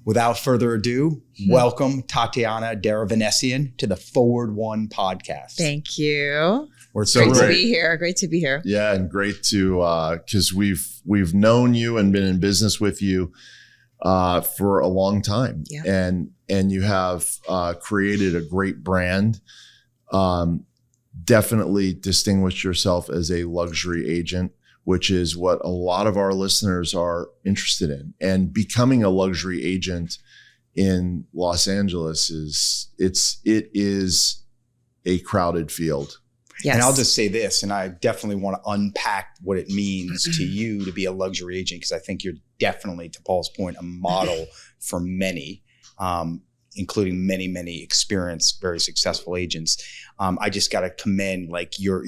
Without further ado, welcome Tatiana Derovanessian to the Forward One podcast. Thank you. We're so great to be here. Great to be here. Yeah, and great to because we've known you and been in business with you for a long time, and you have created a great brand. Definitely distinguished yourself as a luxury agent, which is what a lot of our listeners are interested in. And becoming a luxury agent in Los Angeles it is a crowded field. Yes. And I'll just say this, and I definitely want to unpack what it means to you to be a luxury agent, because I think you're definitely, to Paul's point, a model for many, including many experienced, very successful agents. I just got to commend like your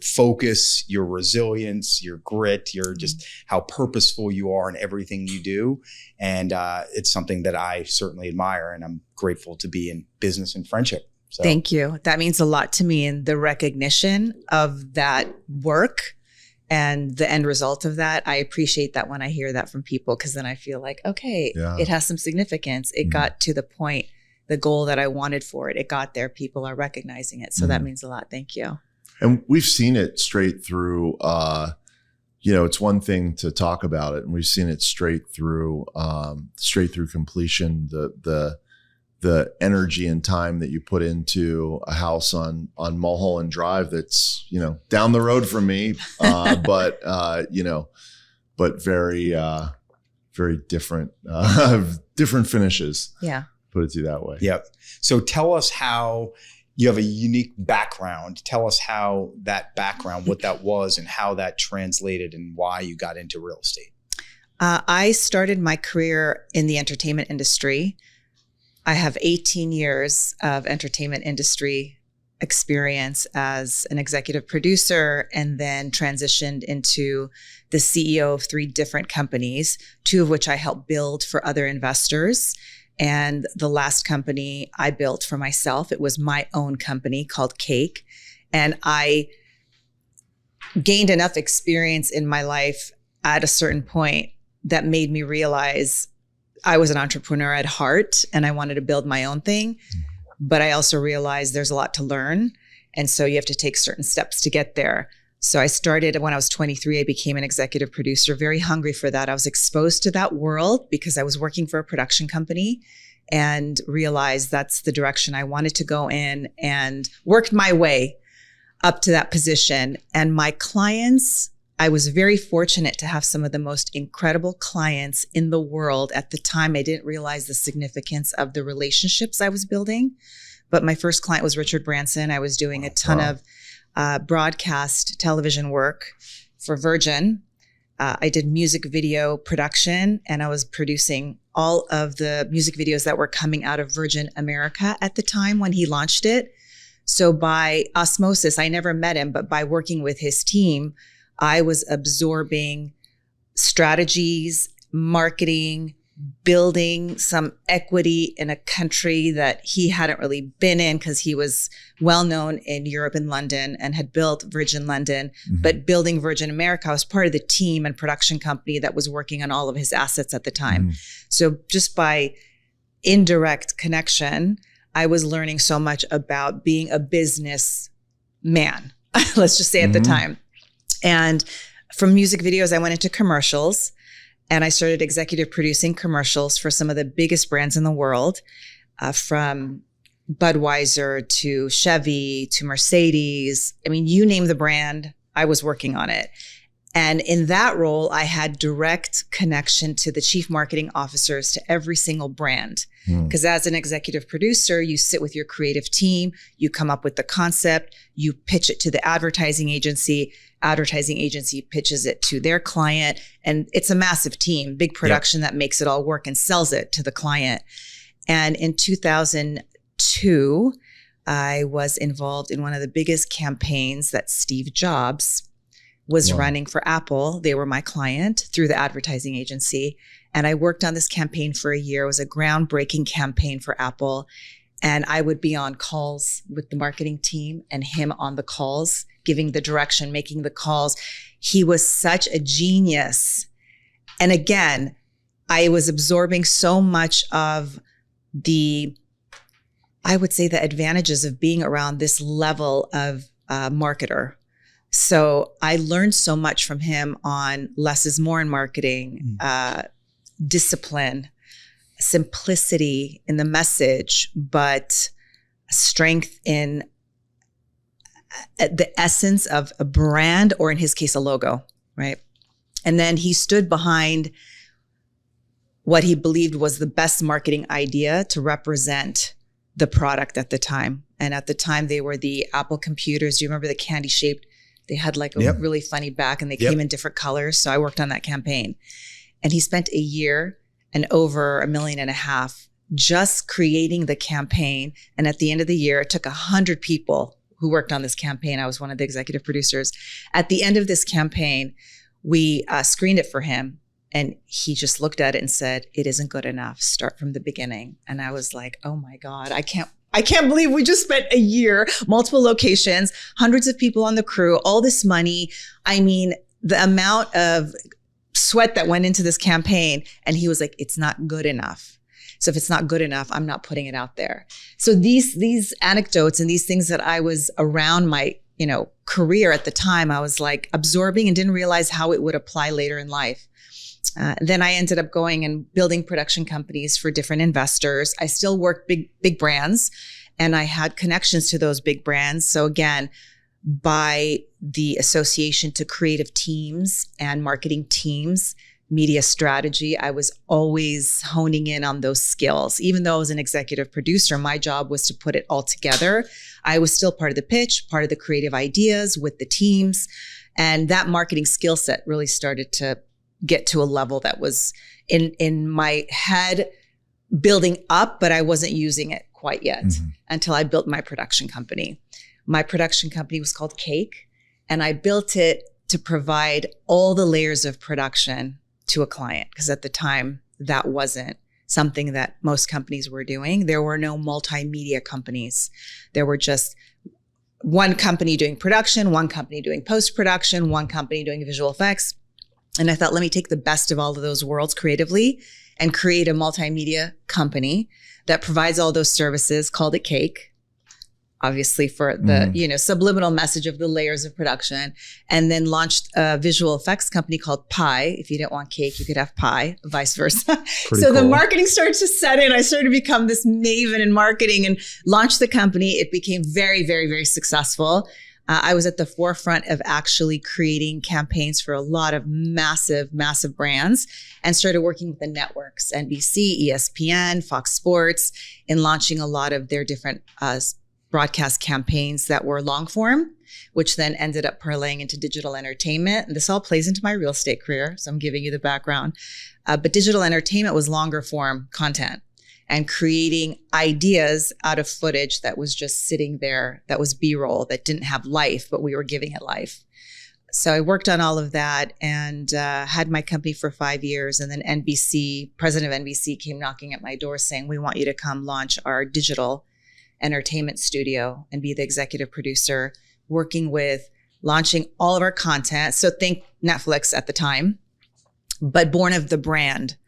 focus, your resilience, your grit, your just how purposeful you are in everything you do. And it's something that I certainly admire, and I'm grateful to be in business and friendship. So. Thank you. That means a lot to me, and the recognition of that work and the end result of that. I appreciate that when I hear that from people, because then I feel like, okay, it has some significance. It got to the point, the goal that I wanted for it. It got there. People are recognizing it. So that means a lot. Thank you. And we've seen it straight through, it's one thing to talk about it, and we've seen it straight through completion, the energy and time that you put into a house on Mulholland Drive that's, down the road from me, but very, very different, different finishes. Yeah. Put it to you that way. Yep. So tell us how you have a unique background. Tell us how that background, what that was, and how that translated and why you got into real estate. I started my career in the entertainment industry. I have 18 years of entertainment industry experience as an executive producer, and then transitioned into the CEO of 3 different companies, 2 of which I helped build for other investors. And the last company I built for myself, it was my own company called Cake. And I gained enough experience in my life at a certain point that made me realize I was an entrepreneur at heart and I wanted to build my own thing. But I also realized there's a lot to learn. And so you have to take certain steps to get there. So I started when I was 23, I became an executive producer, very hungry for that. I was exposed to that world because I was working for a production company, and realized that's the direction I wanted to go in, and worked my way up to that position. And my clients, I was very fortunate to have some of the most incredible clients in the world. At the time, I didn't realize the significance of the relationships I was building. But my first client was Richard Branson. I was doing a ton of broadcast television work for Virgin. I did music video production, and I was producing all of the music videos that were coming out of Virgin America at the time when he launched it. So by osmosis, I never met him, but by working with his team, I was absorbing strategies, marketing, building some equity in a country that he hadn't really been in, because he was well known in Europe and London and had built Virgin London. But building Virgin America, I was part of the team and production company that was working on all of his assets at the time. So just by indirect connection, I was learning so much about being a business man, let's just say at the time. And from music videos, I went into commercials. And I started executive producing commercials for some of the biggest brands in the world, from Budweiser to Chevy to Mercedes. I mean, you name the brand, I was working on it. And in that role, I had direct connection to the chief marketing officers to every single brand. Because as an executive producer, you sit with your creative team, you come up with the concept, you pitch it to the advertising agency pitches it to their client. And it's a massive team, big production that makes it all work and sells it to the client. And in 2002, I was involved in one of the biggest campaigns that Steve Jobs was running for Apple. They were my client through the advertising agency. And I worked on this campaign for a year. It was a groundbreaking campaign for Apple. And I would be on calls with the marketing team and him on the calls, giving the direction, making the calls. He was such a genius. And again, I was absorbing so much of I would say the advantages of being around this level of marketer. So I learned so much from him on less is more in marketing, discipline, simplicity in the message, but strength in the essence of a brand, or in his case, a logo, right? And then he stood behind what he believed was the best marketing idea to represent the product at the time. And at the time, they were the Apple computers. Do you remember the candy shaped? They had like a really funny back, and they came in different colors. So I worked on that campaign. And he spent a year and over $1.5 million just creating the campaign. And at the end of the year, it took 100 people who worked on this campaign. I was one of the executive producers. At the end of this campaign, we screened it for him. And he just looked at it and said, "It isn't good enough. Start from the beginning." And I was like, oh my God, I can't believe we just spent a year, multiple locations, hundreds of people on the crew, all this money. I mean, the amount of sweat that went into this campaign. And he was like, "It's not good enough. So if it's not good enough, I'm not putting it out there." So these anecdotes and these things that I was around my, career at the time, I was like absorbing and didn't realize how it would apply later in life. Then I ended up going and building production companies for different investors. I still worked big brands, and I had connections to those big brands. So again, by the association to creative teams and marketing teams, media strategy, I was always honing in on those skills. Even though I was an executive producer, my job was to put it all together. I was still part of the pitch, part of the creative ideas with the teams. And that marketing skill set really started to get to a level that was in my head building up, but I wasn't using it quite yet until I built my production company. My production company was called Cake, and I built it to provide all the layers of production to a client, because at the time that wasn't something that most companies were doing. There were no multimedia companies. There were just one company doing production, one company doing post-production, one company doing visual effects. And I thought, let me take the best of all of those worlds creatively and create a multimedia company that provides all those services, called it Cake, obviously for the, subliminal message of the layers of production, and then launched a visual effects company called Pie. If you didn't want cake, you could have pie, vice versa. So the marketing started to set in. I started to become this maven in marketing and launched the company. It became very, very, very successful. I was at the forefront of actually creating campaigns for a lot of massive, massive brands, and started working with the networks, NBC, ESPN, Fox Sports, in launching a lot of their different broadcast campaigns that were long form, which then ended up parlaying into digital entertainment. And this all plays into my real estate career, so I'm giving you the background. But digital entertainment was longer form content, and creating ideas out of footage that was just sitting there, that was B-roll, that didn't have life, but we were giving it life. So I worked on all of that and had my company for 5 years. And then president of NBC came knocking at my door saying, "We want you to come launch our digital entertainment studio and be the executive producer, working with launching all of our content." So think Netflix at the time, but born of the brand.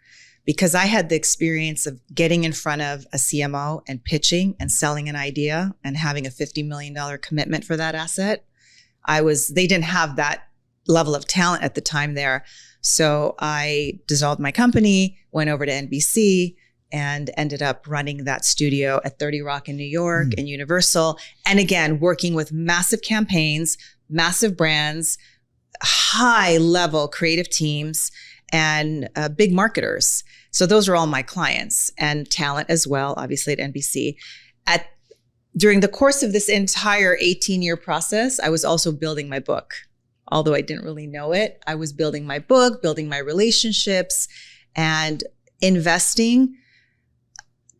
Because I had the experience of getting in front of a CMO and pitching and selling an idea and having a $50 million commitment for that asset. They didn't have that level of talent at the time there. So I dissolved my company, went over to NBC, and ended up running that studio at 30 Rock in New York and Universal. And again, working with massive campaigns, massive brands, high level creative teams, and big marketers. So those are all my clients, and talent as well, obviously at NBC. During the course of this entire 18-year process, I was also building my book. Although I didn't really know it, I was building my book, building my relationships, and investing,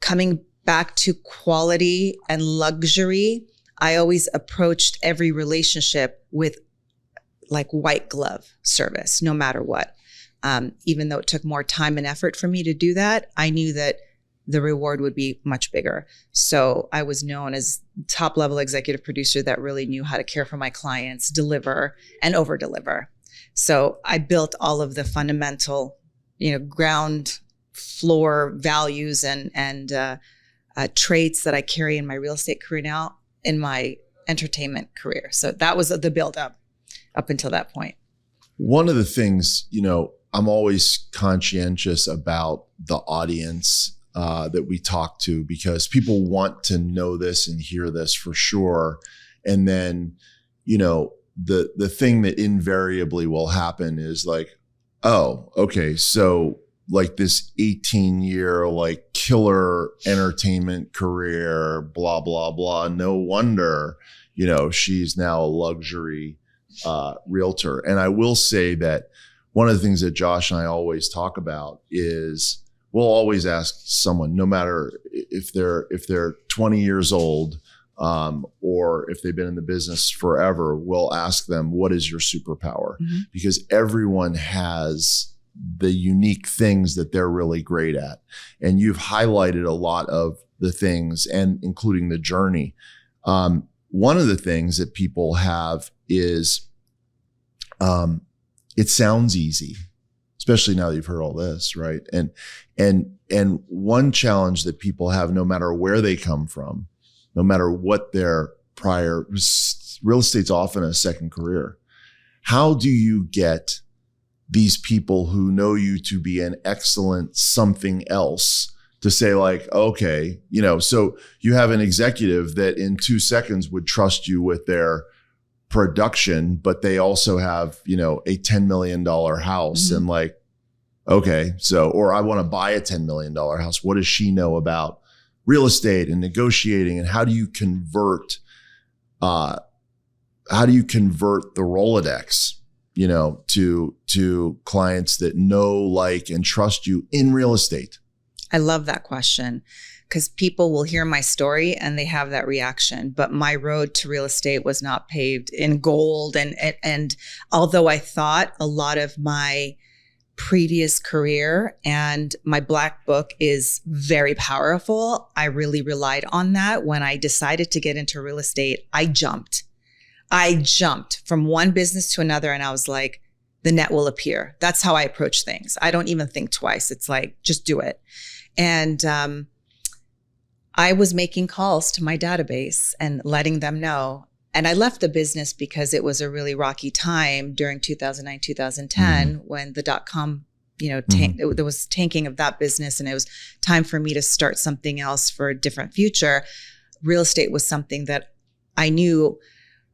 coming back to quality and luxury. I always approached every relationship with like white glove service, no matter what. Even though it took more time and effort for me to do that, I knew that the reward would be much bigger. So I was known as top level executive producer that really knew how to care for my clients, deliver and over deliver. So I built all of the fundamental, ground floor values and traits that I carry in my real estate career now in my entertainment career. So that was the buildup up until that point. One of the things, I'm always conscientious about the audience that we talk to, because people want to know this and hear this for sure. And then, the thing that invariably will happen is like, oh, okay, so like this 18-year like killer entertainment career, blah, blah, blah. No wonder, she's now a luxury realtor. And I will say that one of the things that Josh and I always talk about is we'll always ask someone, no matter if they're 20 years old or if they've been in the business forever, we'll ask them, what is your superpower? Mm-hmm. Because everyone has the unique things that they're really great at. And you've highlighted a lot of the things, and including the journey. One of the things that people have is it sounds easy, especially now that you've heard all this, right? And one challenge that people have, no matter where they come from, no matter what their prior, real estate's often a second career. How do you get these people who know you to be an excellent something else to say like, okay, so you have an executive that in 2 seconds would trust you with their production, but they also have, a $10 million house. Mm-hmm. And like, okay, so, or I want to buy a $10 million house. What does she know about real estate and negotiating? And how do you convert the Rolodex, to clients that know, like, and trust you in real estate? I love that question, because people will hear my story and they have that reaction. But my road to real estate was not paved in gold. And although I thought a lot of my previous career and my black book is very powerful, I really relied on that. When I decided to get into real estate, I jumped from one business to another, and I was like, the net will appear. That's how I approach things. I don't even think twice. It's like, just do it. And I was making calls to my database and letting them know. And I left the business because it was a really rocky time during 2009, 2010, mm-hmm. when the .com, mm-hmm. there was tanking of that business, and it was time for me to start something else for a different future. Real estate was something that I knew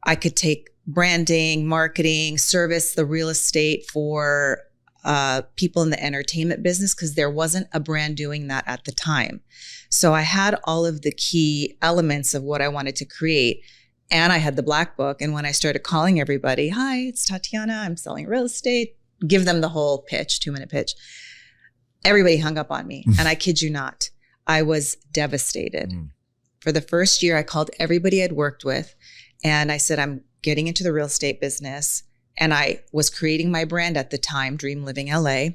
I could take branding, marketing, service the real estate for people in the entertainment business, because there wasn't a brand doing that at the time. So I had all of the key elements of what I wanted to create. And I had the black book. And when I started calling everybody, hi, it's Tatiana, I'm selling real estate, give them the whole pitch, 2-minute pitch, everybody hung up on me. And I kid you not, I was devastated. For the first year, I called everybody I'd worked with, and I said, I'm getting into the real estate business. And I was creating my brand at the time, Dream Living LA.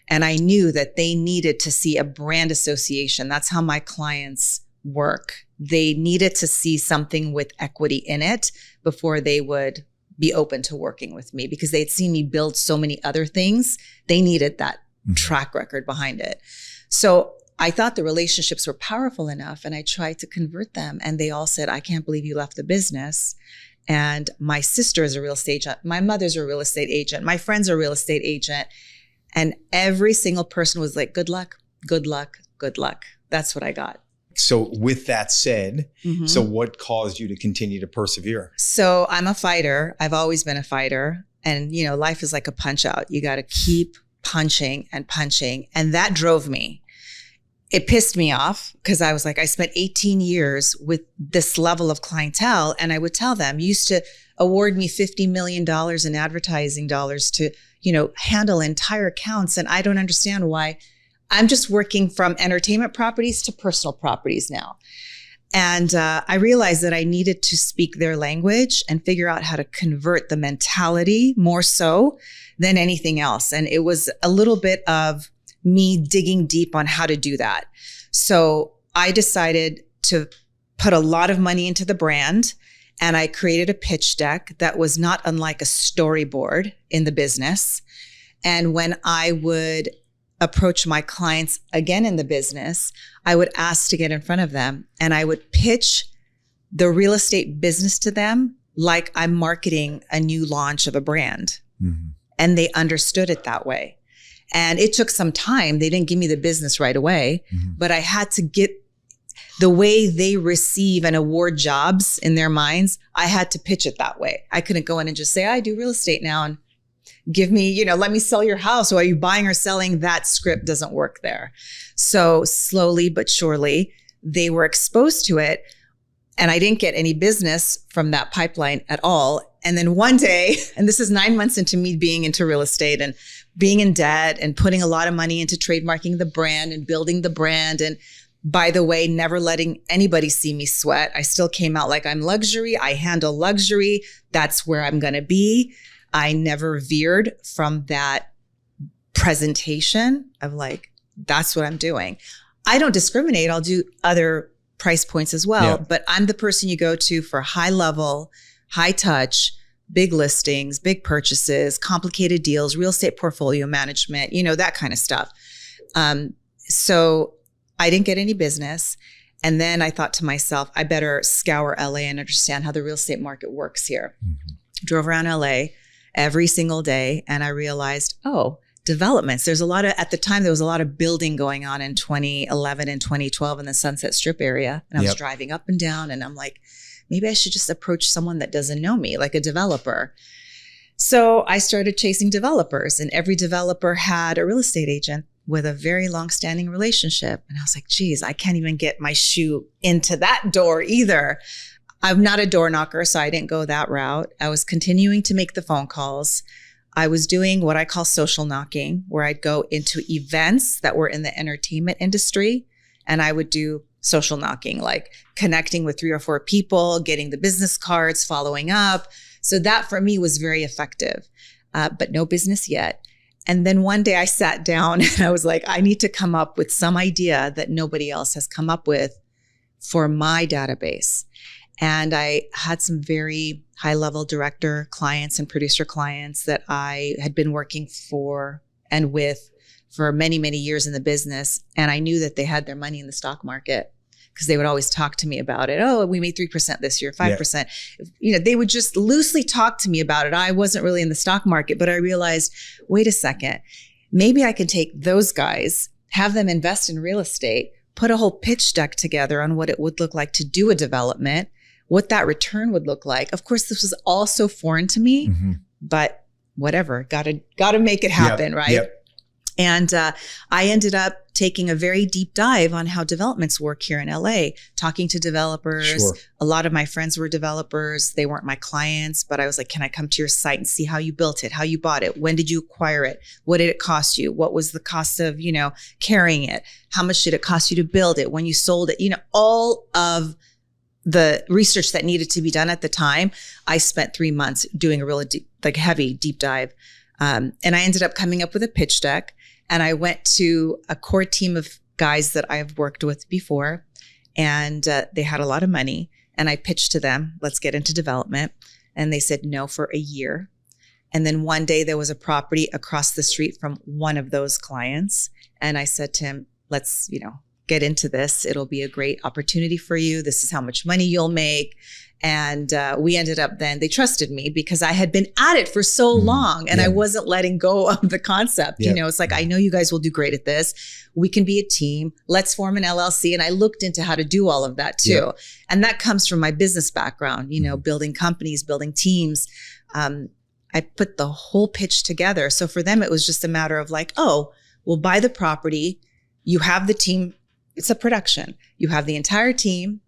And I knew that they needed to see a brand association. That's how my clients work. They needed to see something with equity in it before they would be open to working with me, because they'd seen me build so many other things. They needed that track record behind it. So I thought the relationships were powerful enough, and I tried to convert them. And they all said, I can't believe you left the business. And my sister is a real estate agent. My mother's a real estate agent. My friend's a real estate agent. And every single person was like, good luck, good luck, good luck. That's what I got. So with that said, mm-hmm. So what caused you to continue to persevere? So I'm a fighter. I've always been a fighter. And, life is like a punch out. You got to keep punching and punching. And that drove me. It pissed me off, because I was like, I spent 18 years with this level of clientele, and I would tell them, you used to award me $50 million in advertising dollars to, handle entire accounts. And I don't understand why I'm just working from entertainment properties to personal properties now. And I realized that I needed to speak their language and figure out how to convert the mentality more so than anything else. And it was a little bit of me digging deep on how to do that. So I decided to put a lot of money into the brand, and I created a pitch deck that was not unlike a storyboard in the business. And when I would approach my clients again in the business, I would ask to get in front of them and I would pitch the real estate business to them like I'm marketing a new launch of a brand. Mm-hmm. And they understood it that way. And it took some time. They didn't give me the business right away, but I had to get the way they receive and award jobs in their minds. I had to pitch it that way. I couldn't go in and just say, I do real estate now and give me, let me sell your house. Or are you buying or selling? That script doesn't work there. So slowly but surely they were exposed to it. And I didn't get any business from that pipeline at all. And then one day, and this is 9 months into me being into real estate and being in debt and putting a lot of money into trademarking the brand and building the brand. And by the way, never letting anybody see me sweat. I still came out like I'm luxury. I handle luxury. That's where I'm going to be. I never veered from that presentation of like, that's what I'm doing. I don't discriminate. I'll do other price points as well, but I'm the person you go to for high level, high touch, big listings, big purchases, complicated deals, real estate portfolio management, that kind of stuff. So I didn't get any business. And then I thought to myself, I better scour LA and understand how the real estate market works here. Mm-hmm. Drove around LA every single day. And I realized, developments. At the time, there was a lot of building going on in 2011 and 2012 in the Sunset Strip area. And I was driving up and down and I'm like, maybe I should just approach someone that doesn't know me, like a developer. So I started chasing developers and every developer had a real estate agent with a very long-standing relationship. And I was like, geez, I can't even get my shoe into that door either. I'm not a door knocker, so I didn't go that route. I was continuing to make the phone calls. I was doing what I call social knocking, where I'd go into events that were in the entertainment industry and I would do social knocking, like connecting with 3 or 4 people, getting the business cards, following up. So that for me was very effective, but no business yet. And then one day I sat down and I was like, I need to come up with some idea that nobody else has come up with for my database. And I had some very high-level director clients and producer clients that I had been working for and with for many, many years in the business. And I knew that they had their money in the stock market because they would always talk to me about it. Oh, we made 3% this year, 5%. Yeah. They would just loosely talk to me about it. I wasn't really in the stock market, but I realized, wait a second, maybe I can take those guys, have them invest in real estate, put a whole pitch deck together on what it would look like to do a development, what that return would look like. Of course, this was all so foreign to me, but whatever, got to make it happen, right? Yep. And I ended up taking a very deep dive on how developments work here in LA, talking to developers. Sure. A lot of my friends were developers. They weren't my clients, but I was like, can I come to your site and see how you built it, how you bought it? When did you acquire it? What did it cost you? What was the cost of, carrying it? How much did it cost you to build it? When you sold it, all of the research that needed to be done at the time. I spent 3 months doing a really heavy deep dive. And I ended up coming up with a pitch deck. And I went to a core team of guys that I've worked with before. And they had a lot of money. And I pitched to them, let's get into development. And they said no for a year. And then one day there was a property across the street from one of those clients. And I said to him, let's, get into this. It'll be a great opportunity for you. This is how much money you'll make. And we ended up they trusted me because I had been at it for so long and I wasn't letting go of the concept. It's like, I know you guys will do great at this. We can be a team. Let's form an LLC. And I looked into how to do all of that too. Yep. And that comes from my business background, building companies, building teams. I put the whole pitch together. So for them, it was just a matter of like, we'll buy the property. You have the team. It's a production. You have the entire team.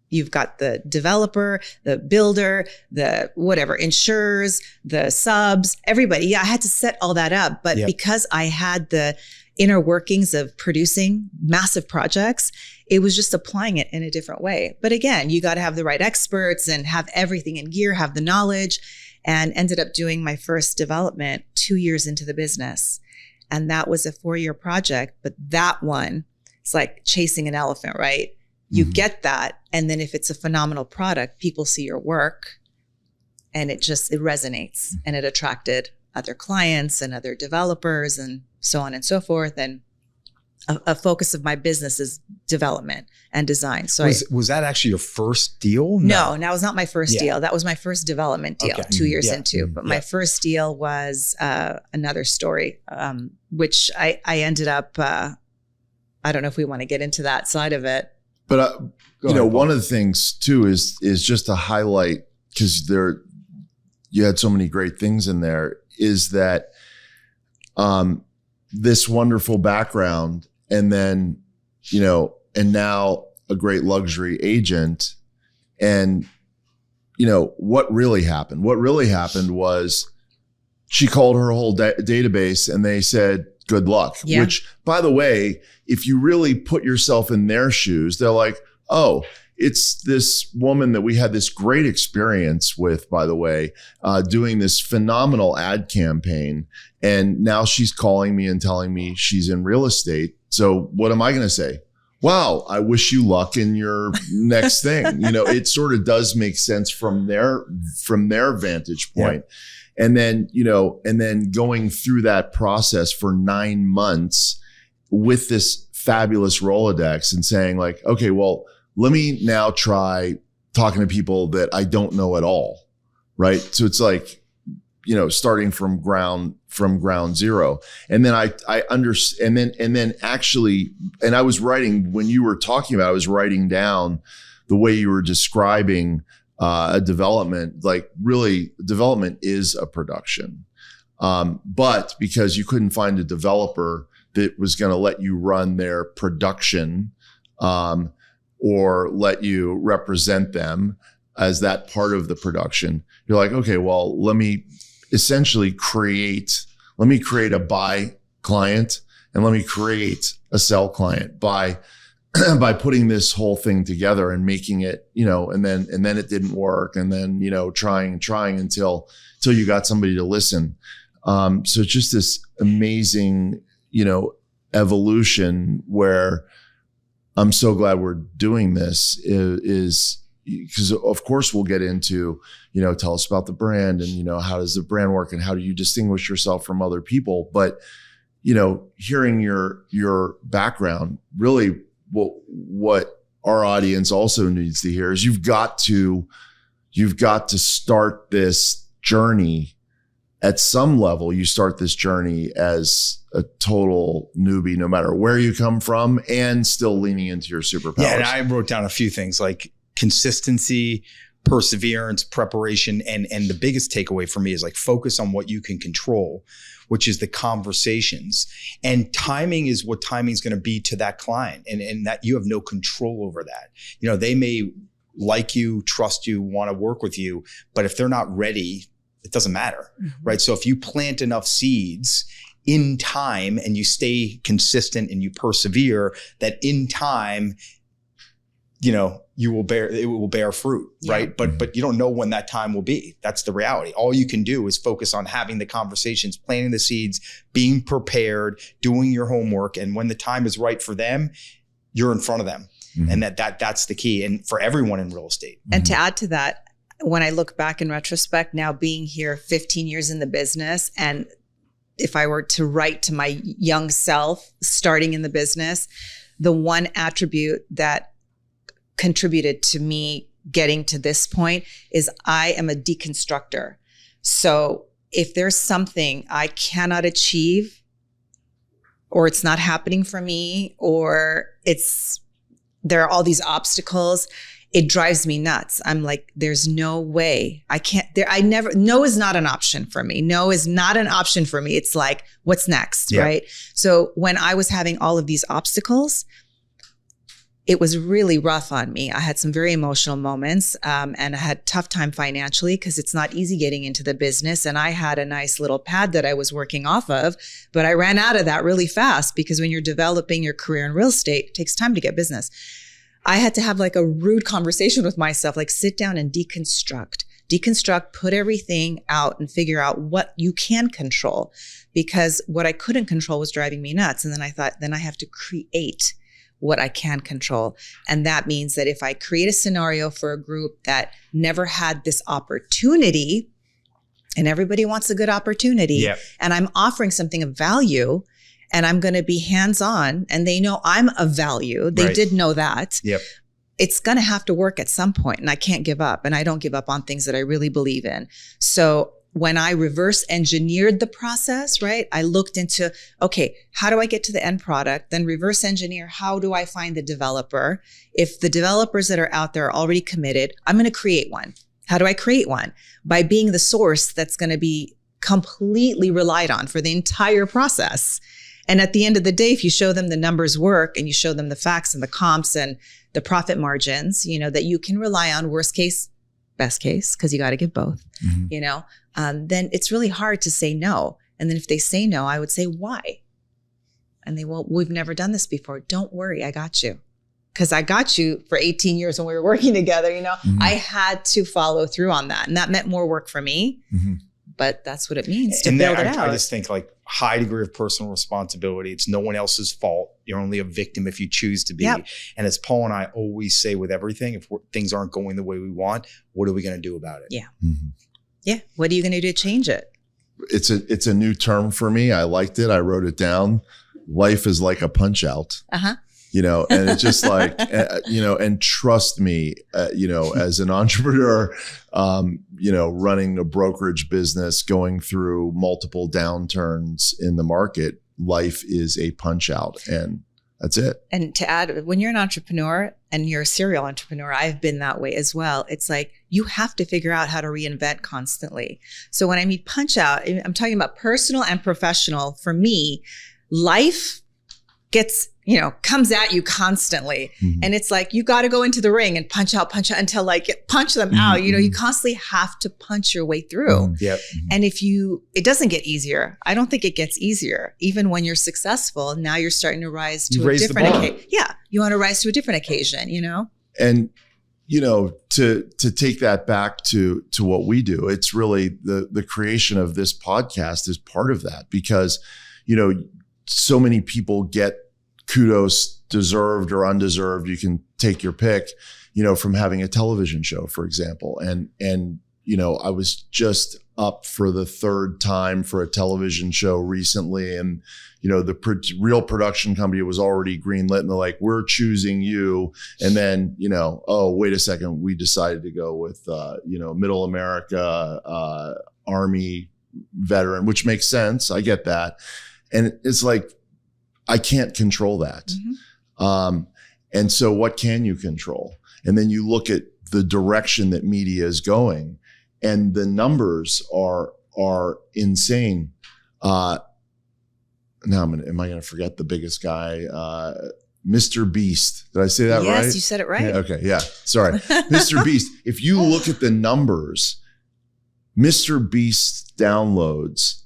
You've got the developer, the builder, the whatever, insurers, the subs, everybody. Yeah, I had to set all that up. But because I had the inner workings of producing massive projects, it was just applying it in a different way. But again, you got to have the right experts and have everything in gear, have the knowledge, and ended up doing my first development 2 years into the business. And that was a 4-year project. But that one, it's like chasing an elephant, right? You get that. And then if it's a phenomenal product, people see your work and it resonates and it attracted other clients and other developers and so on and so forth. And a focus of my business is development and design. So was that actually your first deal? No, that was not my first deal. That was my first development deal 2 years into. But my first deal was another story, which I ended up, I don't know if we want to get into that side of it. But, one of the things too is just to highlight, because you had so many great things in there, is that this wonderful background, and then, and now a great luxury agent. And, what really happened? What really happened was she called her whole database and they said, good luck. Yeah. Which, by the way, if you really put yourself in their shoes, they're like, oh, it's this woman that we had this great experience with, by the way, doing this phenomenal ad campaign. And now she's calling me and telling me she's in real estate. So what am I going to say? Wow, I wish you luck in your next thing. It sort of does make sense from their vantage point. Yeah. And then, going through that process for 9 months with this fabulous Rolodex and saying like, okay, well, let me now try talking to people that I don't know at all. Right. So it's like, starting from ground zero. And then I understand. And then actually, and I was writing, when you were talking about, I was writing down the way you were describing a development, like really development is a production. But because you couldn't find a developer that was going to let you run their production, or let you represent them as that part of the production, you're like, okay, well, let me essentially create a buy client and let me create a sell client by putting this whole thing together and making it, and then it didn't work. And then, trying until you got somebody to listen. So it's just this amazing, evolution where I'm so glad we're doing this is because of course we'll get into, tell us about the brand and, how does the brand work and how do you distinguish yourself from other people? But, hearing your background, really what our audience also needs to hear is you've got to start this journey at some level. You start this journey as a total newbie, no matter where you come from, and still leaning into your superpowers. Yeah, and I wrote down a few things like consistency, perseverance, preparation, and the biggest takeaway for me is like focus on what you can control, which is the conversations. And timing is what timing is going to be to that client, and that you have no control over that. They may like you, trust you, want to work with you, but if they're not ready, it doesn't matter, right? So if you plant enough seeds in time and you stay consistent and you persevere, that in time, it will bear fruit, right? But you don't know when that time will be. That's the reality. All you can do is focus on having the conversations, planting the seeds, being prepared, doing your homework. And when the time is right for them, you're in front of them. Mm-hmm. And that's the key. And for everyone in real estate. And to add to that, when I look back in retrospect, now being here 15 years in the business, and if I were to write to my young self starting in the business, the one attribute that contributed to me getting to this point is I am a deconstructor. So if there's something I cannot achieve, or it's not happening for me, or there are all these obstacles, it drives me nuts. I'm like, there's no way I can't no is not an option for me. No is not an option for me. It's like, what's next? Yeah. Right. So when I was having all of these obstacles, it was really rough on me. I had some very emotional moments, and I had a tough time financially because it's not easy getting into the business. And I had a nice little pad that I was working off of, but I ran out of that really fast because when you're developing your career in real estate, it takes time to get business. I had to have like a rude conversation with myself, like sit down and deconstruct, put everything out and figure out what you can control, because what I couldn't control was driving me nuts. And then I thought, then I have to create what I can control. And that means that if I create a scenario for a group that never had this opportunity, and everybody wants a good opportunity, and I'm offering something of value, and I'm going to be hands-on, and they know I'm of value. They did know that. Yep. It's going to have to work at some point, and I can't give up, and I don't give up on things that I really believe in. So when I reverse engineered the process, right, I looked into, okay, how do I get to the end product? Then reverse engineer, how do I find the developer? If the developers that are out there are already committed, I'm going to create one. How do I create one? By being the source that's going to be completely relied on for the entire process. And at the end of the day, if you show them the numbers work and you show them the facts and the comps and the profit margins, that you can rely on, worst case, best case, because you got to give both, then it's really hard to say no. And then if they say no, I would say, why? And they, well, we've never done this before. Don't worry, I got you. Because I got you for 18 years when we were working together, I had to follow through on that. And that meant more work for me. But that's what it means to build it out. I just think like high degree of personal responsibility. It's no one else's fault. You're only a victim if you choose to be. Yep. And as Paul and I always say with everything, if things aren't going the way we want, what are we going to do about it? Yeah. Yeah. What are you going to do to change it? It's a new term for me. I liked it. I wrote it down. Life is like a punch out. And it's just like, and trust me, as an entrepreneur, running a brokerage business, going through multiple downturns in the market, life is a punch out, and that's it. And to add, when you're an entrepreneur and you're a serial entrepreneur, I've been that way as well. It's like, you have to figure out how to reinvent constantly. So when I mean punch out, I'm talking about personal and professional. For me, life gets, comes at you constantly. And it's like, you got to go into the ring and punch out until like punch them out. You constantly have to punch your way through. And it doesn't get easier. I don't think it gets easier. Even when you're successful, now you're starting to rise to a different occasion. Yeah. You want to rise to a different occasion, And, to take that back to what we do, it's really the creation of this podcast is part of that, because, so many people get kudos, deserved or undeserved. You can take your pick, from having a television show, for example. And I was just up for the third time for a television show recently. And, the real production company was already greenlit, and they're like, we're choosing you. And then, oh, wait a second. We decided to go with, Middle America, Army veteran, which makes sense. I get that. And it's like, I can't control that. And so what can you control? And then you look at the direction that media is going, and the numbers are insane. Now am I going to forget the biggest guy? Mr. Beast. Did I say that right? Yes, you said it right. Yeah, okay. Yeah. Sorry. Mr. Beast. If you look at the numbers, Mr. Beast's downloads,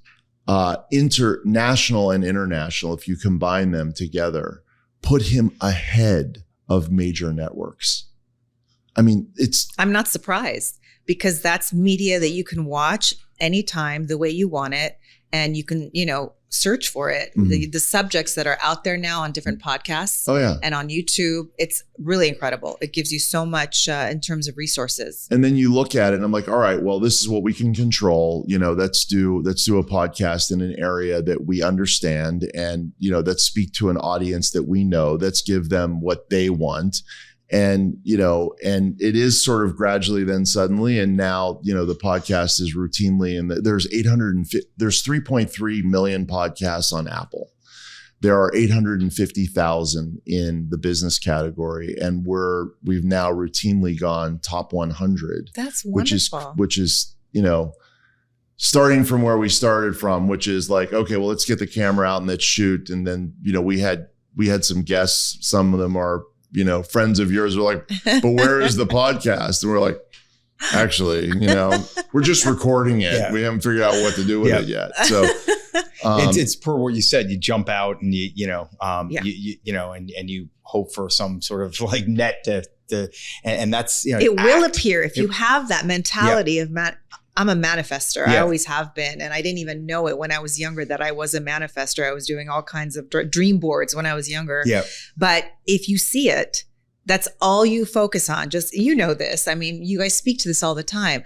international and international, if you combine them together, put him ahead of major networks. I mean, I'm not surprised, because that's media that you can watch anytime the way you want it. And you can, search for it. The subjects that are out there now on different podcasts and on YouTube, it's really incredible. It gives you so much in terms of resources. And then you look at it and I'm like, all right, well, this is what we can control. Let's do a podcast in an area that we understand, and, let's speak to an audience that we know. Let's give them what they want. And, and it is sort of gradually then suddenly. And now, the podcast is routinely, and there's 3.3 million podcasts on Apple. There are 850,000 in the business category. And we've now routinely gone top 100. That's wonderful. Which is, starting from where we started from, which is like, okay, well, let's get the camera out and let's shoot. And then, we had some guests. Some of them are, friends of yours were like, but where is the podcast? And we're like, actually, we're just recording it. Yeah. We haven't figured out what to do with it yet. So it's per what you said. You jump out and and you hope for some sort of like net and that's, it will appear if you have that mentality of I'm a manifester. I always have been. And I didn't even know it when I was younger that I was a manifester. I was doing all kinds of dream boards when I was younger. But if you see it, that's all you focus on. Just, this. I mean, you guys speak to this all the time.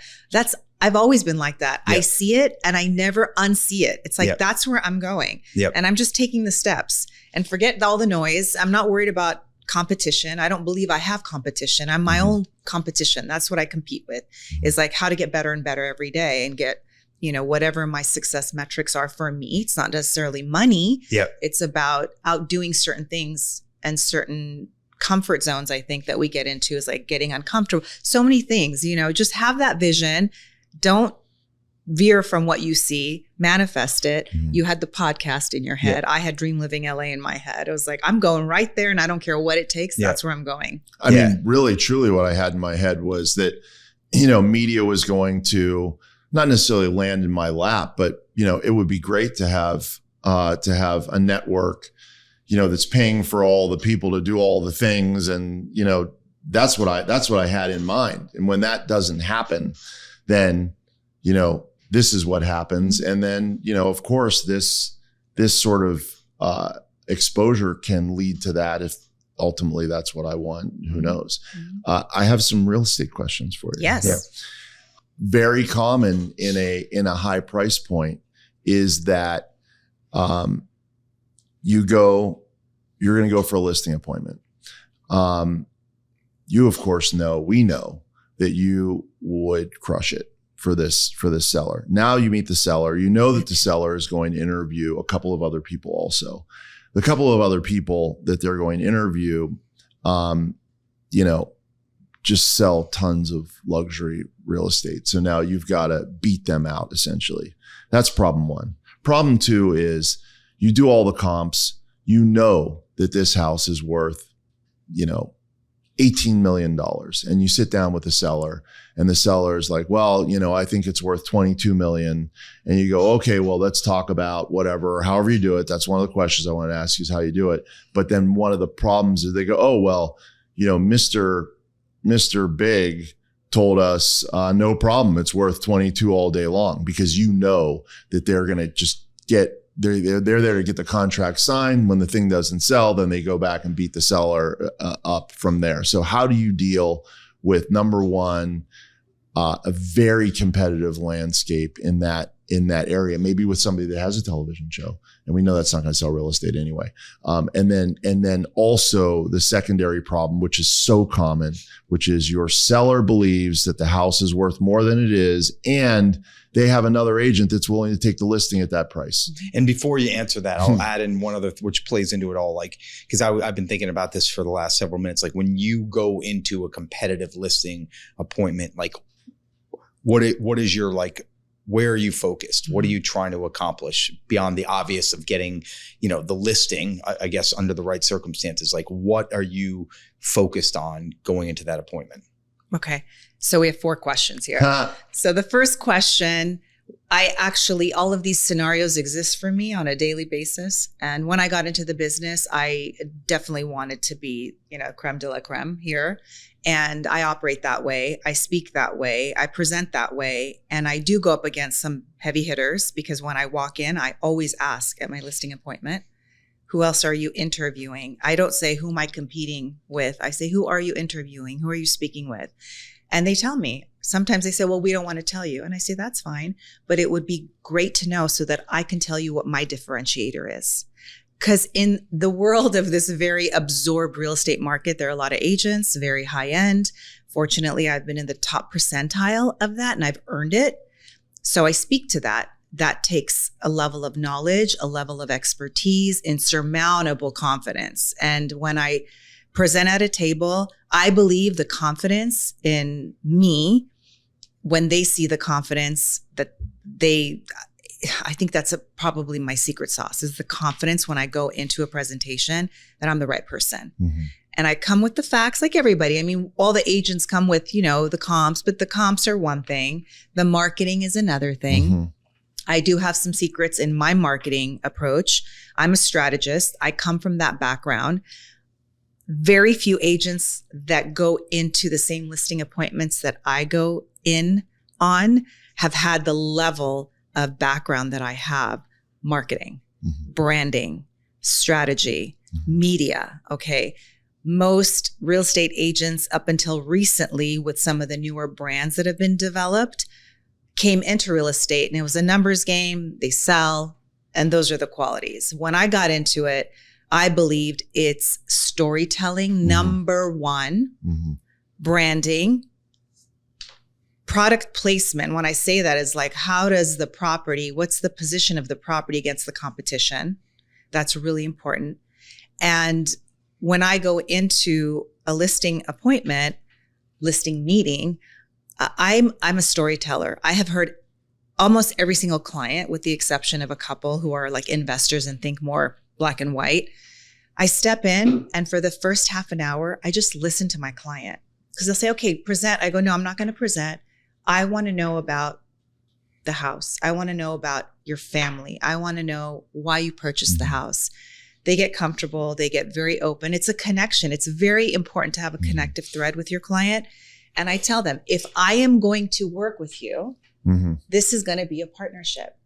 I've always been like that. Yep. I see it and I never unsee it. It's like, Yep. that's where I'm going. Yep. And I'm just taking the steps and forget all the noise. I'm not worried about competition. I don't believe I have competition. I'm my own competition. That's what I compete with, is like how to get better and better every day and get, whatever my success metrics are for me. It's not necessarily money. Yep. It's about outdoing certain things and certain comfort zones, I think, that we get into, is like getting uncomfortable. So many things, just have that vision. Don't veer from what you see, manifest it. You had the podcast in your head. I had Dream Living LA in my head. I was like, I'm going right there and I don't care what it takes. That's where I'm going. I mean, really, truly what I had in my head was that, media was going to not necessarily land in my lap, but, it would be great to have a network, that's paying for all the people to do all the things. And, that's what I had in mind. And when that doesn't happen, then, this is what happens. And then, of course, this sort of exposure can lead to that if ultimately that's what I want. Who knows? I have some real estate questions for you. Yes. Yeah. Very common in a high price point is that you're going to go for a listing appointment. You, of course, we know that you would crush it for this seller. Now you meet the seller, that the seller is going to interview a couple of other people also. The couple of other people that they're going to interview, just sell tons of luxury real estate. So now you've got to beat them out, essentially. That's problem one. Problem two is you do all the comps, that this house is worth, $18 million. And you sit down with the seller and the seller is like, well, I think it's worth 22 million. And you go, okay, well, let's talk about whatever, however you do it. That's one of the questions I want to ask you, is how you do it. But then one of the problems is they go, oh, well, Mr. Big told us, no problem. It's worth 22 all day long, because that they're going to just they're there to get the contract signed. When the thing doesn't sell, then they go back and beat the seller up from there. So how do you deal with, number one, a very competitive landscape in that area, maybe with somebody that has a television show, and we know that's not going to sell real estate anyway. And then also the secondary problem, which is so common, which is your seller believes that the house is worth more than it is, and they have another agent that's willing to take the listing at that price. And before you answer that, I'll add in one other, which plays into it all. Like, because I've been thinking about this for the last several minutes. Like, when you go into a competitive listing appointment, like, what is your, like, where are you focused? What are you trying to accomplish beyond the obvious of getting, the listing, I guess, under the right circumstances? Like, what are you focused on going into that appointment? Okay. So we have 4 questions here. So the first question, all of these scenarios exist for me on a daily basis. And when I got into the business, I definitely wanted to be, creme de la creme here. And I operate that way. I speak that way. I present that way. And I do go up against some heavy hitters, because when I walk in, I always ask at my listing appointment, who else are you interviewing? I don't say, who am I competing with? I say, who are you interviewing? Who are you speaking with? And they tell me. Sometimes they say, well, we don't want to tell you. And I say, that's fine. But it would be great to know so that I can tell you what my differentiator is. Because in the world of this very absorbed real estate market, there are a lot of agents, very high end. Fortunately, I've been in the top percentile of that, and I've earned it. So I speak to that. That takes a level of knowledge, a level of expertise, insurmountable confidence. And when I present at a table, I believe the confidence in me, when they see the confidence that I think that's probably my secret sauce, is the confidence when I go into a presentation that I'm the right person. Mm-hmm. And I come with the facts like everybody. I mean, all the agents come with, the comps, but the comps are one thing. The marketing is another thing. Mm-hmm. I do have some secrets in my marketing approach. I'm a strategist. I come from that background. Very few agents that go into the same listing appointments that I go in on have had the level of background that I have. Marketing, mm-hmm. branding, strategy, mm-hmm. media. Okay. Most real estate agents up until recently, with some of the newer brands that have been developed, came into real estate, and it was a numbers game. They sell, and those are the qualities. When I got into it, I believed it's storytelling, number one, branding, product placement. When I say that, is like, how does the property, what's the position of the property against the competition? That's really important. And when I go into a listing appointment, listing meeting, I'm a storyteller. I have heard almost every single client, with the exception of a couple who are like investors and think more black and white. I step in, and for the first half an hour, I just listen to my client, because they'll say, okay, present. I go, no, I'm not going to present. I want to know about the house. I want to know about your family. I want to know why you purchased the house. They get comfortable. They get very open. It's a connection. It's very important to have a connective thread with your client. And I tell them, if I am going to work with you, this is going to be a partnership.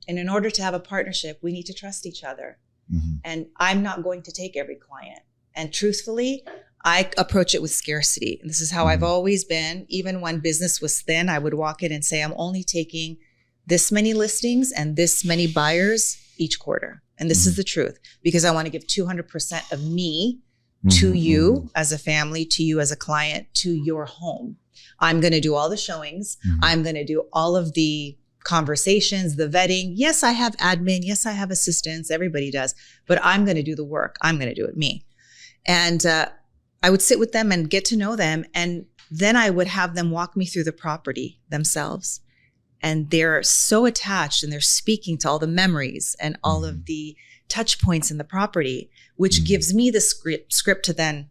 And in order to have a partnership, we need to trust each other. And I'm not going to take every client. And truthfully, I approach it with scarcity. And this is how I've always been. Even when business was thin, I would walk in and say, I'm only taking this many listings and this many buyers each quarter. And this is the truth, because I want to give 200% of me to you as a family, to you as a client, to your home. I'm going to do all the showings. I'm going to do all of the conversations, the vetting. Yes, I have admin. Yes, I have assistants. Everybody does. But I'm going to do the work. I'm going to do it me. And I would sit with them and get to know them. And then I would have them walk me through the property themselves. And they're so attached, and they're speaking to all the memories and all of the touch points in the property, which gives me the script to then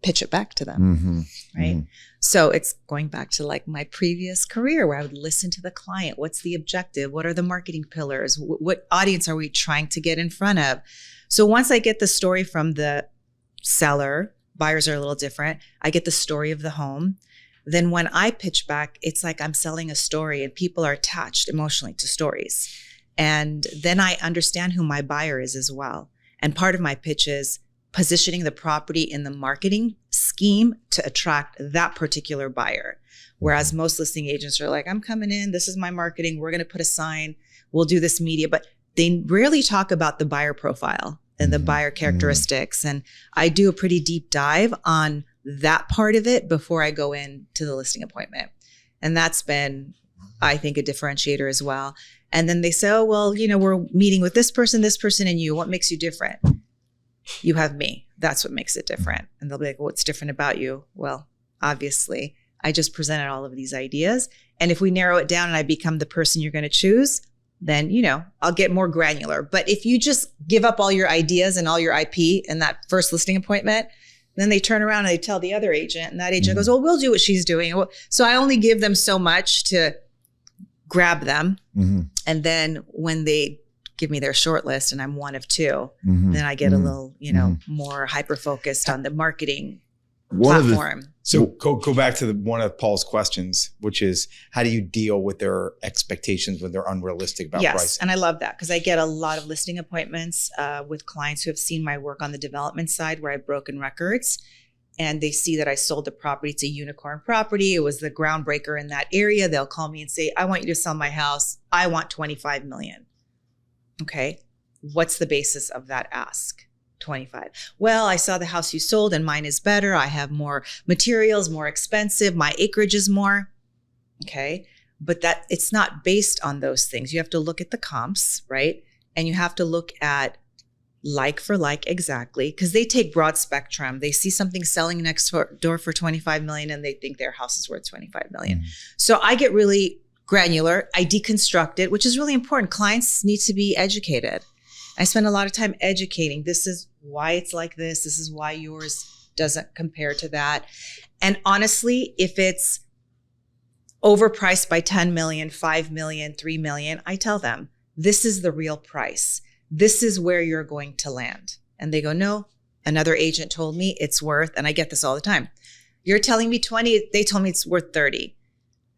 pitch it back to them. Right. So it's going back to like my previous career, where I would listen to the client. What's the objective? What are the marketing pillars? What audience are we trying to get in front of? So once I get the story from the seller, buyers are a little different. I get the story of the home. Then when I pitch back, it's like I'm selling a story, and people are attached emotionally to stories. And then I understand who my buyer is as well. And part of my pitch is positioning the property in the marketing scheme to attract that particular buyer. Whereas most listing agents are like, I'm coming in, this is my marketing, we're going to put a sign, we'll do this media. But they rarely talk about the buyer profile and the buyer characteristics. And I do a pretty deep dive on that part of it before I go into the listing appointment. And that's been, I think, a differentiator as well. And then they say, oh, well, you know, we're meeting with this person, and you. What makes you different? You have me. That's what makes it different. And they'll be like, well, what's different about you? Well, obviously, I just presented all of these ideas. And if we narrow it down and I become the person you're going to choose, then, you know, I'll get more granular. But if you just give up all your ideas and all your IP in that first listing appointment, then they turn around and they tell the other agent, and that agent goes, well, we'll do what she's doing. So I only give them so much to grab them. And then when they give me their short list and I'm one of two, then I get a little, you know, more hyper-focused on the marketing platform. So go back to one of Paul's questions, which is, how do you deal with their expectations when they're unrealistic about pricing? Yes, and I love that, because I get a lot of listing appointments with clients who have seen my work on the development side, where I've broken records, and they see that I sold the property. It's a unicorn property. It was the groundbreaker in that area. They'll call me and say, I want you to sell my house. I want $25 million. Okay, what's the basis of that ask? 25. Well, I saw the house you sold and mine is better. I have more materials, more expensive. My acreage is more. Okay. But that it's not based on those things. You have to look at the comps, right? And you have to look at like for like exactly, because they take broad spectrum. They see something selling next door for 25 million and they think their house is worth 25 million. So I get really granular. I deconstruct it, which is really important. Clients need to be educated. I spend a lot of time educating. This is why it's like this. This is why yours doesn't compare to that. And honestly, if it's overpriced by 10 million, 5 million, 3 million, I tell them, this is the real price. This is where you're going to land. And they go, no, another agent told me it's worth, and I get this all the time. You're telling me 20, they told me it's worth 30.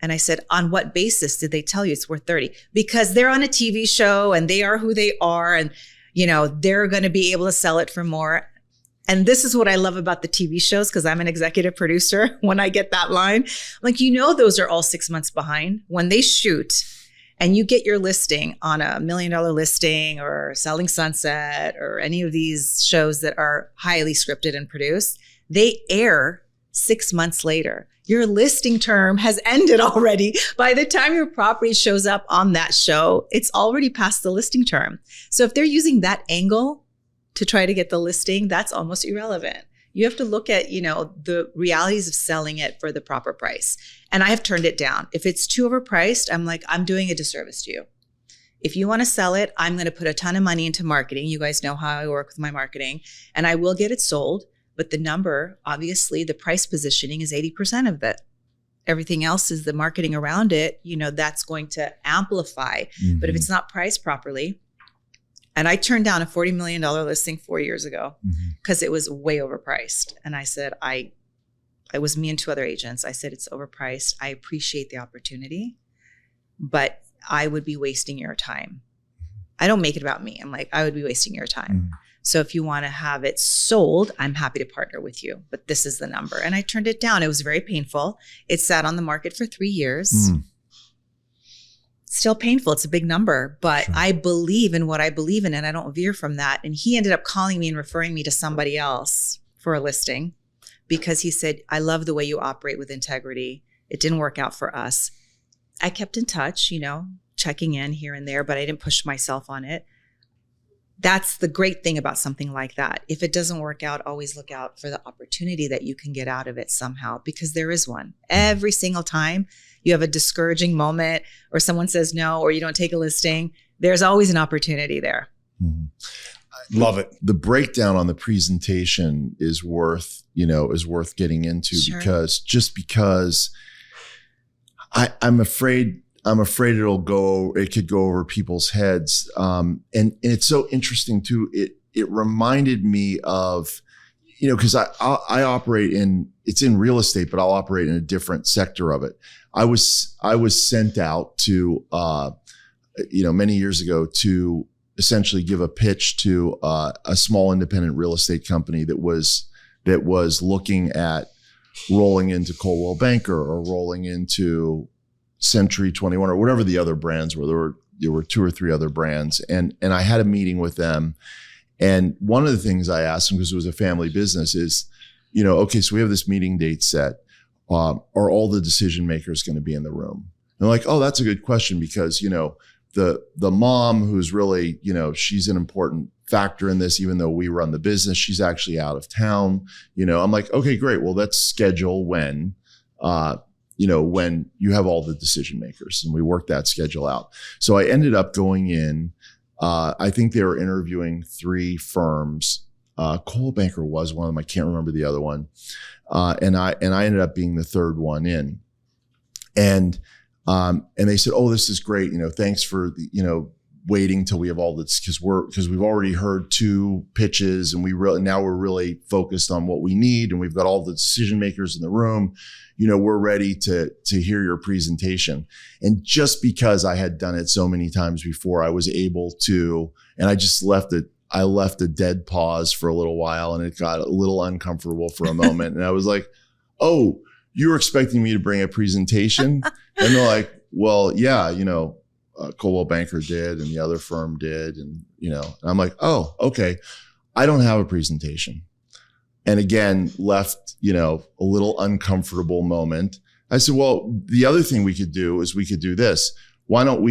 And I said, on what basis did they tell you it's worth 30? Because they're on a TV show and they are who they are. And, you know, they're going to be able to sell it for more. And this is what I love about the TV shows, because I'm an executive producer. When I get that line, I'm like, those are all 6 months behind. When they shoot and you get your listing on a $1 million listing or Selling Sunset or any of these shows that are highly scripted and produced, they air 6 months later. Your listing term has ended already. By the time your property shows up on that show, it's already past the listing term. So if they're using that angle to try to get the listing, that's almost irrelevant. You have to look at, the realities of selling it for the proper price. And I have turned it down. If it's too overpriced, I'm like, I'm doing a disservice to you. If you want to sell it, I'm going to put a ton of money into marketing. You guys know how I work with my marketing, and I will get it sold. But the number, obviously, the price positioning is 80% of it. Everything else is the marketing around it. That's going to amplify. Mm-hmm. But if it's not priced properly, and I turned down a $40 million listing 4 years ago because it was way overpriced. And I said, it was me and 2 other agents. I said, it's overpriced. I appreciate the opportunity, but I would be wasting your time. I don't make it about me. I'm like, I would be wasting your time. Mm-hmm. So if you want to have it sold, I'm happy to partner with you, but this is the number. And I turned it down. It was very painful. It sat on the market for 3 years. Mm. Still painful. It's a big number, but sure. I believe in what I believe in and I don't veer from that. And he ended up calling me and referring me to somebody else for a listing because he said, I love the way you operate with integrity. It didn't work out for us. I kept in touch, checking in here and there, but I didn't push myself on it. That's the great thing about something like that. If it doesn't work out, always look out for the opportunity that you can get out of it somehow, because there is one. Every single time you have a discouraging moment or someone says no, or you don't take a listing, there's always an opportunity there. Mm-hmm. Love it. The breakdown on the presentation is worth getting into. Sure. because I'm afraid it could go over people's heads. And it's so interesting too. It reminded me of, cause I operate it's in real estate, but I'll operate in a different sector of it. I was sent out to, many years ago to essentially give a pitch to a small independent real estate company that was looking at rolling into Coldwell Banker or rolling into Century 21 or whatever the other brands were. There were 2 or 3 other brands, and I had a meeting with them. And one of the things I asked them, because it was a family business, is, okay, so we have this meeting date set. Are all the decision makers going to be in the room? And they're like, oh, that's a good question, because the mom, who's really, she's an important factor in this, even though we run the business, she's actually out of town. I'm like, okay, great. Well, let's schedule when you have all the decision makers, and we worked that schedule out. So I ended up going in, I think they were interviewing 3 firms. Coldwell Banker was one of them. I can't remember the other one. And I ended up being the 3rd one in. And they said, oh, this is great. Thanks for, waiting till we have all this, because we've already heard 2 pitches, and now we're really focused on what we need, and we've got all the decision makers in the room. We're ready to hear your presentation. And just because I had done it so many times before, I was able to, and I just left a dead pause for a little while, and it got a little uncomfortable for a moment. And I was like, oh, you were expecting me to bring a presentation? And they're like, well, yeah, Coldwell Banker did, and the other firm did. And, and I'm like, oh, okay. I don't have a presentation. And again, left, a little uncomfortable moment. I said, well, the other thing we could do is we could do this. Why don't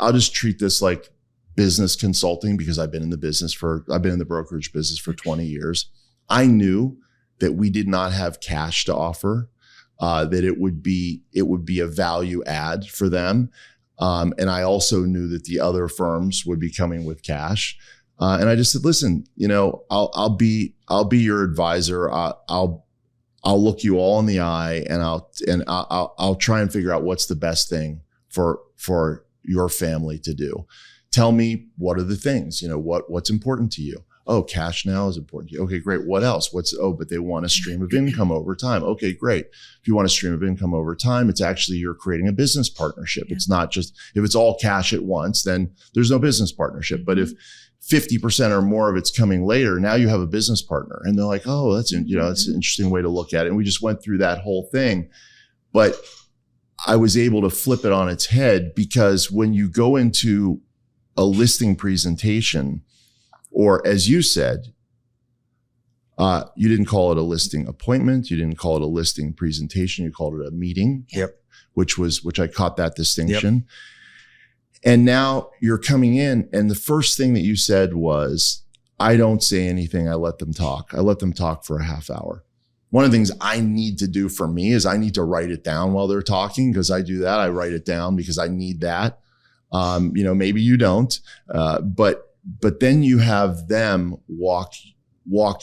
I'll just treat this like business consulting, because I've been in the brokerage business for 20 years. I knew that we did not have cash to offer, that it would be a value add for them. And I also knew that the other firms would be coming with cash. And I just said, listen, I'll be your advisor. I'll look you all in the eye, and I'll try and figure out what's the best thing for your family to do. Tell me, what are the things, what's important to you? Oh, cash now is important to you. Okay, great. What else? But they want a stream of income over time. Okay, great. If you want a stream of income over time, it's actually you're creating a business partnership. Yeah. It's not just, if it's all cash at once, then there's no business partnership. But if 50% or more of it's coming later, now you have a business partner. And they're like, oh, that's an interesting way to look at it. And we just went through that whole thing. But I was able to flip it on its head, because when you go into a listing presentation, or as you said, you didn't call it a listing appointment. You didn't call it a listing presentation. You called it a meeting. Yep. Which I caught that distinction. Yep. And now you're coming in, and the first thing that you said was, I don't say anything. I let them talk. I let them talk for a half hour. One of the things I need to do for me is I need to write it down while they're talking, because I do that. I write it down because I need that. Maybe you don't, but then you have them walk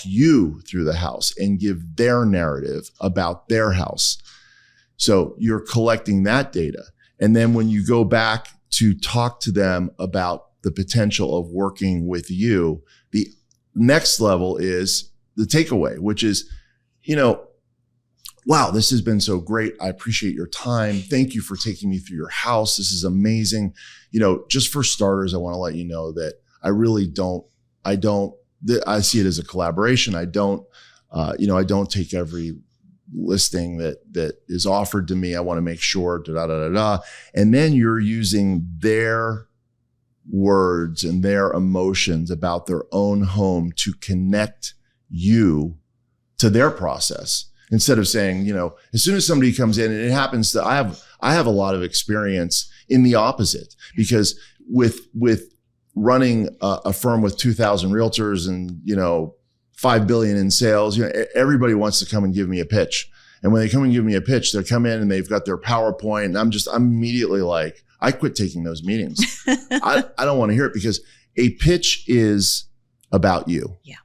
you through the house and give their narrative about their house. So you're collecting that data. And then when you go back to talk to them about the potential of working with you, the next level is the takeaway, which is, wow, this has been so great. I appreciate your time. Thank you for taking me through your house. This is amazing. Just for starters, I want to let you know that I see it as a collaboration. I don't take every listing that is offered to me. I want to make sure, And then you're using their words and their emotions about their own home to connect you to their process. Instead of saying, as soon as somebody comes in, and it happens that I have a lot of experience in the opposite, because with running a firm with 2,000 realtors and, $5 billion in sales, everybody wants to come and give me a pitch. And when they come and give me a pitch, they come in and they've got their PowerPoint, and I'm immediately like, I quit taking those meetings. I don't want to hear it, because a pitch is about you. Yeah.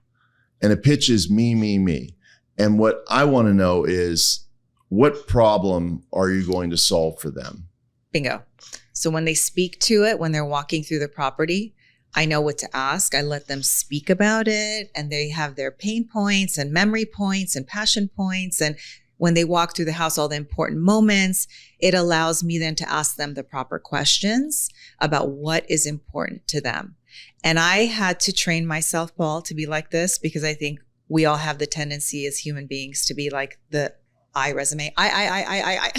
And a pitch is me. And what I want to know is, what problem are you going to solve for them? Bingo. So when they speak to it, when they're walking through the property, I know what to ask. I let them speak about it, and they have their pain points and memory points and passion points. And when they walk through the house, all the important moments, it allows me then to ask them the proper questions about what is important to them. And I had to train myself, Paul, to be like this, because I think we all have the tendency as human beings to be like the I resume. I.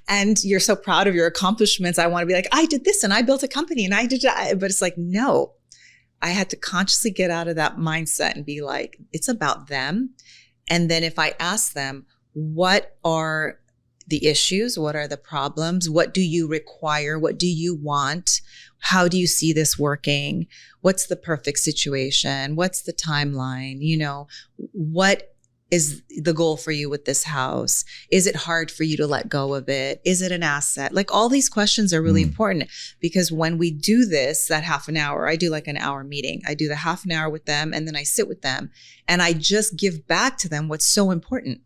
And you're so proud of your accomplishments. I want to be like, I did this and I built a company and I did that. But it's like, no, I had to consciously get out of that mindset and be like, it's about them. And then if I ask them, what are the issues? What are the problems? What do you require? What do you want? How do you see this working? What's the perfect situation? What's the timeline? What is the goal for you with this house? Is it hard for you to let go of it? Is it an asset? Like, all these questions are really important, because when we do this, that half an hour, I do like an hour meeting. I do the half an hour with them, and then I sit with them and I just give back to them what's so important.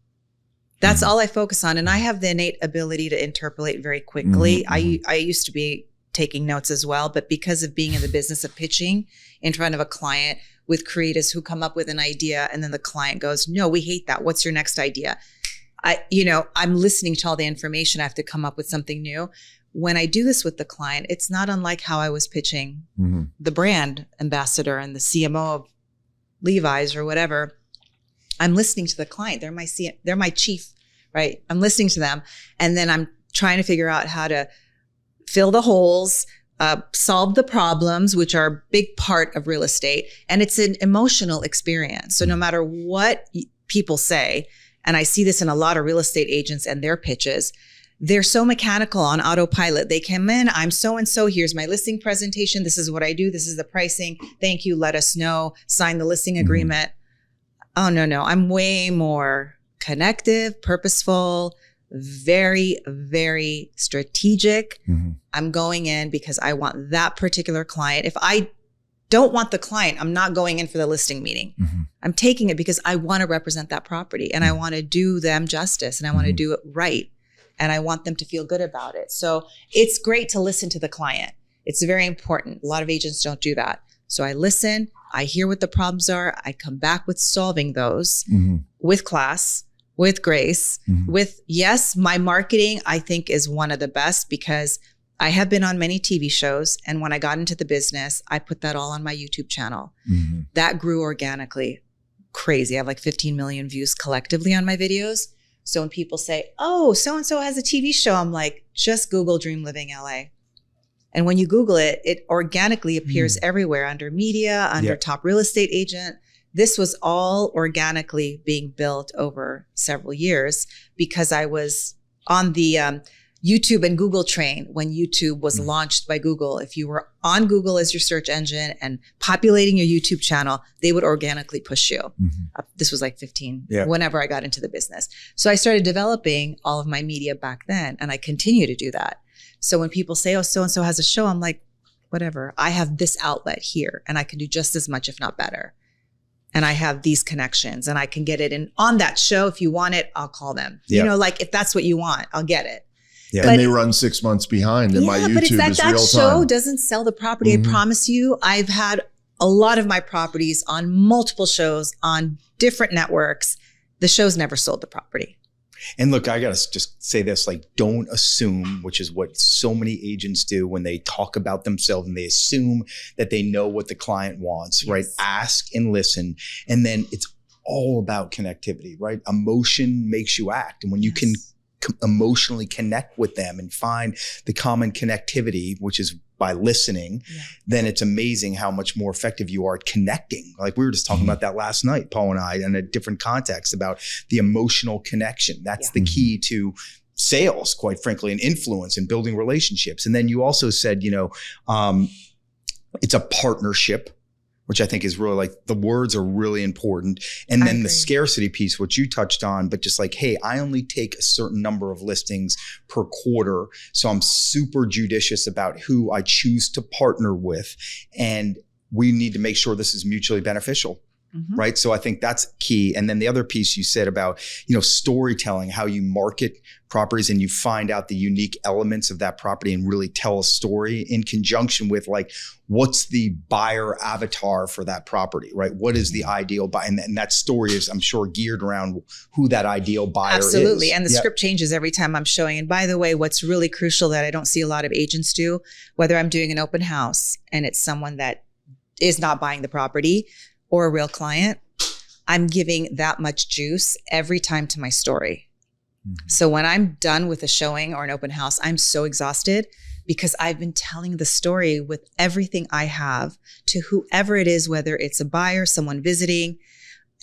That's all I focus on. And I have the innate ability to interpolate very quickly. I used to be taking notes as well, but because of being in the business of pitching in front of a client with creatives who come up with an idea, and then the client goes, no, we hate that. What's your next idea? I'm listening to all the information. I have to come up with something new. When I do this with the client, it's not unlike how I was pitching the brand ambassador and the CMO of Levi's or whatever. I'm listening to the client. They're my chief, right? I'm listening to them. And then I'm trying to figure out how to fill the holes, solve the problems, which are a big part of real estate. And it's an emotional experience. So no matter what people say, and I see this in a lot of real estate agents and their pitches, they're so mechanical on autopilot. They come in, I'm so-and-so, here's my listing presentation. This is what I do. This is the pricing. Thank you. Let us know. Sign the listing agreement. Oh, no. I'm way more connective, purposeful, very, very strategic. I'm going in because I want that particular client. If I don't want the client, I'm not going in for the listing meeting. I'm taking it because I want to represent that property, and I want to do them justice, and I want to do it right. And I want them to feel good about it. So it's great to listen to the client. It's very important. A lot of agents don't do that. So I listen, I hear what the problems are. I come back with solving those Mhm. with class, with grace, with, yes, my marketing, I think, is one of the best because I have been on many TV shows. And when I got into the business, I put that all on my YouTube channel. Mhm. That grew organically. Crazy. I have like 15 million views collectively on my videos. So when people say, oh, so-and-so has a TV show, I'm like, just Google Dream Living LA. And when you Google it, it organically appears everywhere under media, under top real estate agent. This was all organically being built over several years because I was on the YouTube and Google train when YouTube was launched by Google. If you were on Google as your search engine and populating your YouTube channel, they would organically push you. This was like 15, whenever I got into the business. So I started developing all of my media back then, and I continue to do that. So when people say, oh, so-and-so has a show, I'm like, whatever. I have this outlet here and I can do just as much, if not better. And I have these connections and I can get it in on that show. If you want it, I'll call them. You know, like if that's what you want, I'll get it. Yeah. And they run 6 months behind and my YouTube is real time. That show doesn't sell the property. I promise you. I've had a lot of my properties on multiple shows on different networks. The shows never sold the property. And look, I got to just say this, like, don't assume, which is what so many agents do when they talk about themselves and they assume that they know what the client wants, right? Ask and listen. And then it's all about connectivity, right? Emotion makes you act. And when you can emotionally connect with them and find the common connectivity, which is by listening, then it's amazing how much more effective you are at connecting. Like we were just talking about that last night, Paul and I, in a different context about the emotional connection. That's the key to sales, quite frankly, and influence and building relationships. And then you also said, you know, it's a partnership, which I think is really like the words are really important. And then the scarcity piece, which you touched on, but just like, hey, I only take a certain number of listings per quarter. So I'm super judicious about who I choose to partner with. And we need to make sure this is mutually beneficial. Right. So I think that's key. And then the other piece you said about, you know, storytelling, how you market properties and you find out the unique elements of that property and really tell a story in conjunction with like, what's the buyer avatar for that property, right? What is the ideal buyer? And that story is, I'm sure, geared around who that ideal buyer is. Absolutely. And the script changes every time I'm showing. And by the way, what's really crucial that I don't see a lot of agents do, whether I'm doing an open house and it's someone that is not buying the property, or a real client, I'm giving that much juice every time to my story. So when I'm done with a showing or an open house, I'm so exhausted because I've been telling the story with everything I have to whoever it is, whether it's a buyer, someone visiting.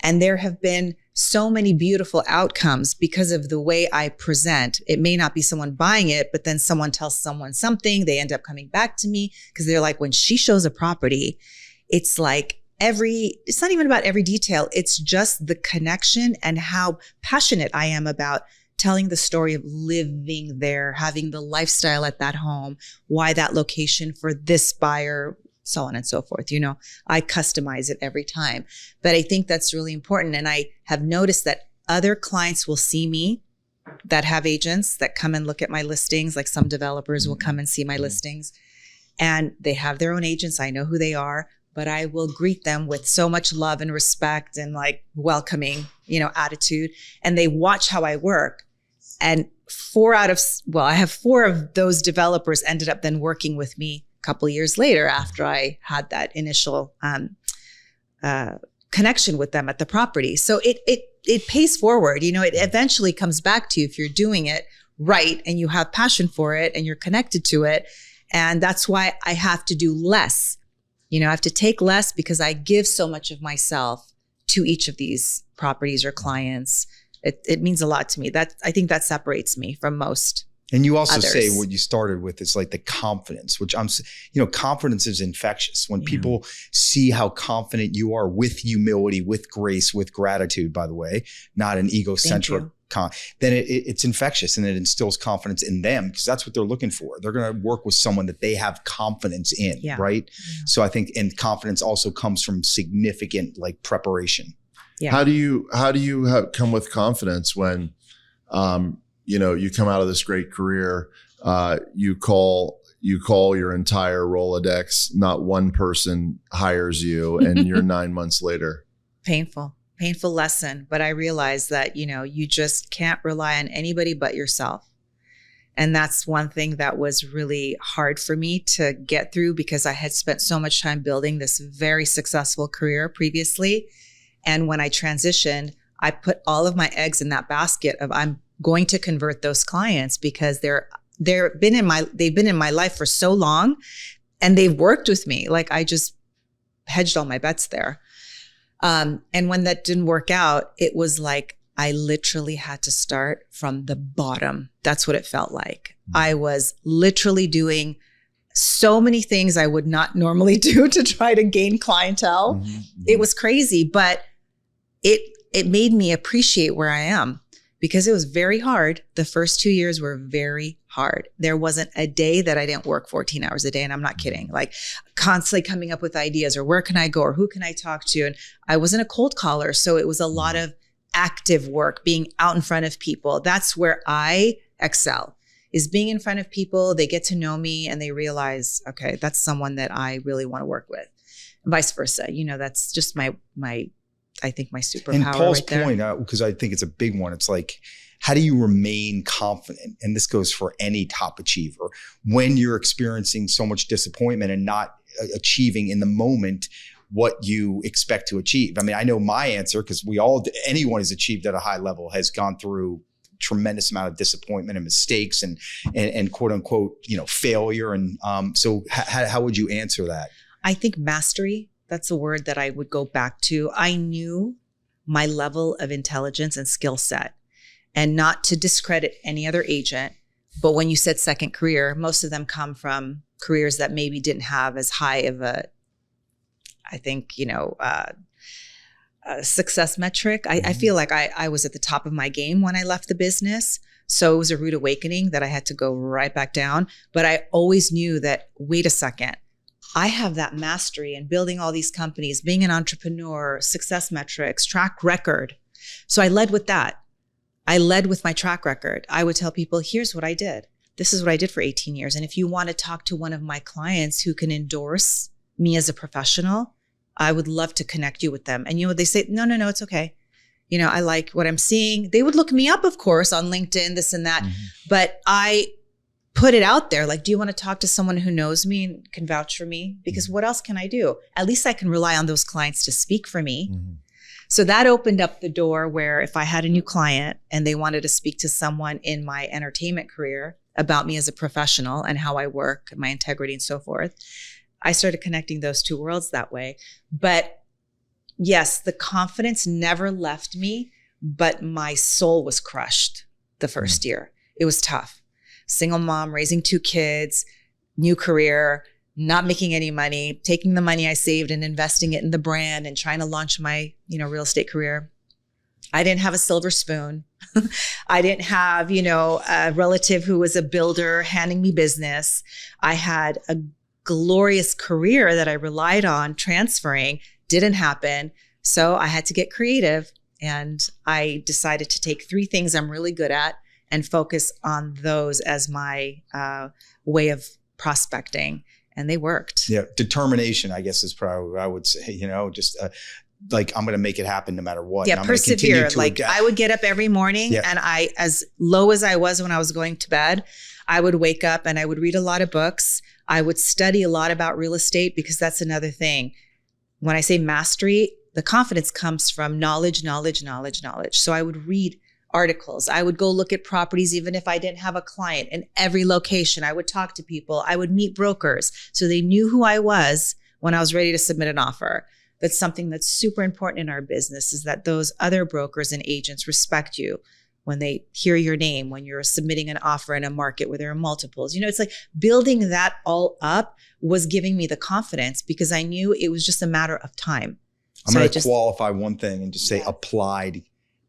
And there have been so many beautiful outcomes because of the way I present. It may not be someone buying it, but then someone tells someone something, they end up coming back to me because they're like, when she shows a property, it's like, it's not even about every detail. It's just the connection and how passionate I am about telling the story of living there, having the lifestyle at that home, why that location for this buyer, so on and so forth. You know, I customize it every time. But I think that's really important. And I have noticed that other clients will see me that have agents that come and look at my listings. Like some developers will come and see my listings and they have their own agents. I know who they are. But I will greet them with so much love and respect and like welcoming, you know, attitude. And they watch how I work. And I have 4 of those developers ended up then working with me a couple of years later after I had that initial connection with them at the property. So it pays forward. You know, it eventually comes back to you if you're doing it right and you have passion for it and you're connected to it. And that's why I have to do less. You know, I have to take less because I give so much of myself to each of these properties or clients. It means a lot to me. I think that separates me from most. And you also others. say what you started with is like the confidence, which confidence is infectious. When people see how confident you are with humility, with grace, with gratitude, by the way, not an egocentric then it's infectious and it instills confidence in them because that's what they're looking for. They're going to work with someone that they have confidence in, right? Yeah. So I think, and confidence also comes from significant like preparation. Yeah. How do you come with confidence when, you know, you come out of this great career, you call, you call your entire Rolodex, not one person hires you, and you're 9 months later. Painful lesson. But I realized that, you just can't rely on anybody but yourself. And that's one thing that was really hard for me to get through, because I had spent so much time building this very successful career previously. And when I transitioned, I put all of my eggs in that basket of I'm going to convert those clients, because they've been in my life for so long, and they've worked with me. Like, I just hedged all my bets there. And when that didn't work out, it was like I literally had to start from the bottom. That's what it felt like. I was literally doing so many things I would not normally do to try to gain clientele. Mm-hmm. It was crazy, but it made me appreciate where I am, because it was very hard. The first 2 years were very hard. There wasn't a day that I didn't work 14 hours a day. And I'm not kidding, like constantly coming up with ideas, or where can I go, or who can I talk to? And I wasn't a cold caller. So it was a lot of active work, being out in front of people. That's where I excel, is being in front of people. They get to know me and they realize, okay, that's someone that I really want to work with, and vice versa. That's just my I think my superpower. And Paul's right there. point, because I think it's a big one. It's like, how do you remain confident? And this goes for any top achiever when you're experiencing so much disappointment and not achieving in the moment what you expect to achieve. I mean, I know my answer, because anyone who's achieved at a high level has gone through tremendous amount of disappointment and mistakes and quote unquote, failure. And so how would you answer that? I think mastery. That's a word that I would go back to. I knew my level of intelligence and skill set, and not to discredit any other agent. But when you said second career, most of them come from careers that maybe didn't have as high of a success metric. I feel like I was at the top of my game when I left the business. So it was a rude awakening that I had to go right back down. But I always knew that, wait a second, I have that mastery in building all these companies, being an entrepreneur, success metrics, track record. So I led with that. I led with my track record. I would tell people, here's what I did. This is what I did for 18 years. And if you want to talk to one of my clients who can endorse me as a professional, I would love to connect you with them. And they say, no, it's okay. I like what I'm seeing. They would look me up, of course, on LinkedIn, this and that. Mm-hmm. But I put it out there. Like, do you want to talk to someone who knows me and can vouch for me? Because what else can I do? At least I can rely on those clients to speak for me. Mm-hmm. So that opened up the door where if I had a new client and they wanted to speak to someone in my entertainment career about me as a professional and how I work, my integrity and so forth, I started connecting those two worlds that way. But yes, the confidence never left me, but my soul was crushed the first year. It was tough. Single mom, raising 2 kids, new career, not making any money, taking the money I saved and investing it in the brand and trying to launch my, real estate career. I didn't have a silver spoon. I didn't have, a relative who was a builder handing me business. I had a glorious career that I relied on transferring. Didn't happen. So I had to get creative, and I decided to take 3 things I'm really good at and focus on those as my way of prospecting. And they worked. Yeah. Determination, I guess, is probably what I would say, just like, I'm going to make it happen no matter what. Yeah, persevere. Like, I would get up every morning, and as low as I was when I was going to bed, I would wake up and I would read a lot of books. I would study a lot about real estate, because that's another thing. When I say mastery, the confidence comes from knowledge. So I would read articles. I would go look at properties, even if I didn't have a client, in every location. I would talk to people. I would meet brokers, so they knew who I was when I was ready to submit an offer. That's something that's super important in our business, is that those other brokers and agents respect you when they hear your name, when you're submitting an offer in a market where there are multiples. It's like building that all up was giving me the confidence, because I knew it was just a matter of time. I'm going to qualify one thing and just say applied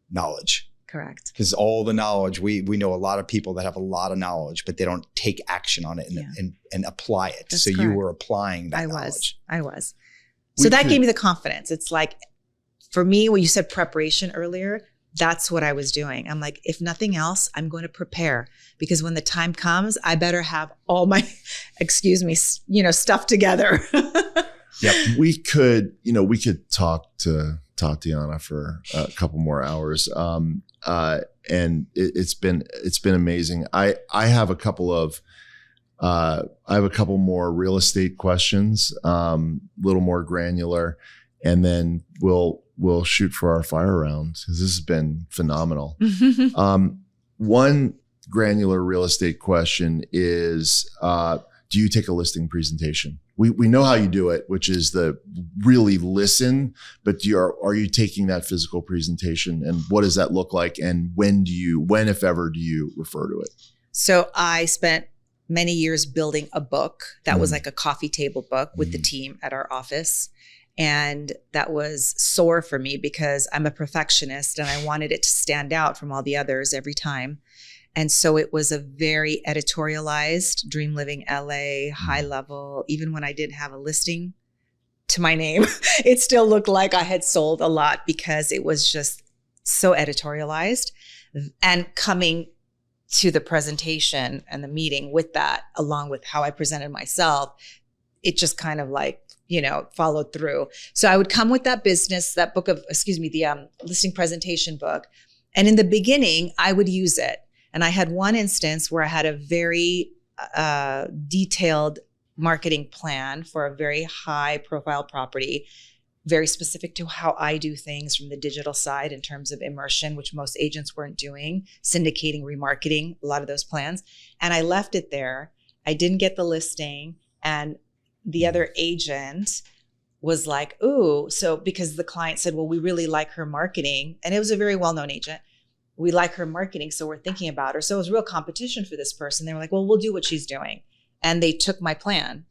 knowledge. Correct. Because all the knowledge, we know a lot of people that have a lot of knowledge, but they don't take action on it and apply it. That's so correct. You were applying that knowledge. I was. So that gave me the confidence. It's like, for me, when you said preparation earlier, that's what I was doing. I'm like, if nothing else, I'm going to prepare, because when the time comes, I better have all my, stuff together. Yep. We could talk to Tatiana for a couple more hours. And it's been amazing. I have a couple more real estate questions, little more granular, and then we'll shoot for our fire round, because this has been phenomenal. One granular real estate question is, do you take a listing presentation? We know how you do it, which is the really listen, but are you taking that physical presentation, and what does that look like? And when, if ever, do you refer to it? So I spent many years building a book that was like a coffee table book with the team at our office. And that was sore for me because I'm a perfectionist and I wanted it to stand out from all the others every time. And so it was a very editorialized Dream Living LA, high level. Even when I didn't have a listing to my name, it still looked like I had sold a lot, because it was just so editorialized. And coming to the presentation and the meeting with that, along with how I presented myself, it just kind of like, followed through. So I would come with that the listing presentation book. And in the beginning, I would use it. And I had one instance where I had a very detailed marketing plan for a very high profile property, very specific to how I do things from the digital side in terms of immersion, which most agents weren't doing, syndicating, remarketing, a lot of those plans. And I left it there. I didn't get the listing. And the other agent was like, ooh, so because the client said, well, we really like her marketing. And it was a very well-known agent. We like her marketing, so we're thinking about her. So it was real competition for this person. They were like, well, we'll do what she's doing. And they took my plan.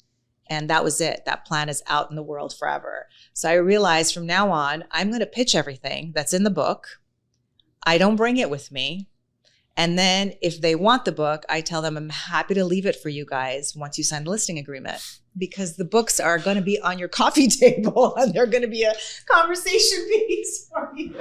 And that was it. That plan is out in the world forever. So I realized from now on, I'm going to pitch everything that's in the book. I don't bring it with me. And then if they want the book, I tell them I'm happy to leave it for you guys once you sign the listing agreement, because the books are going to be on your coffee table and they're going to be a conversation piece for you.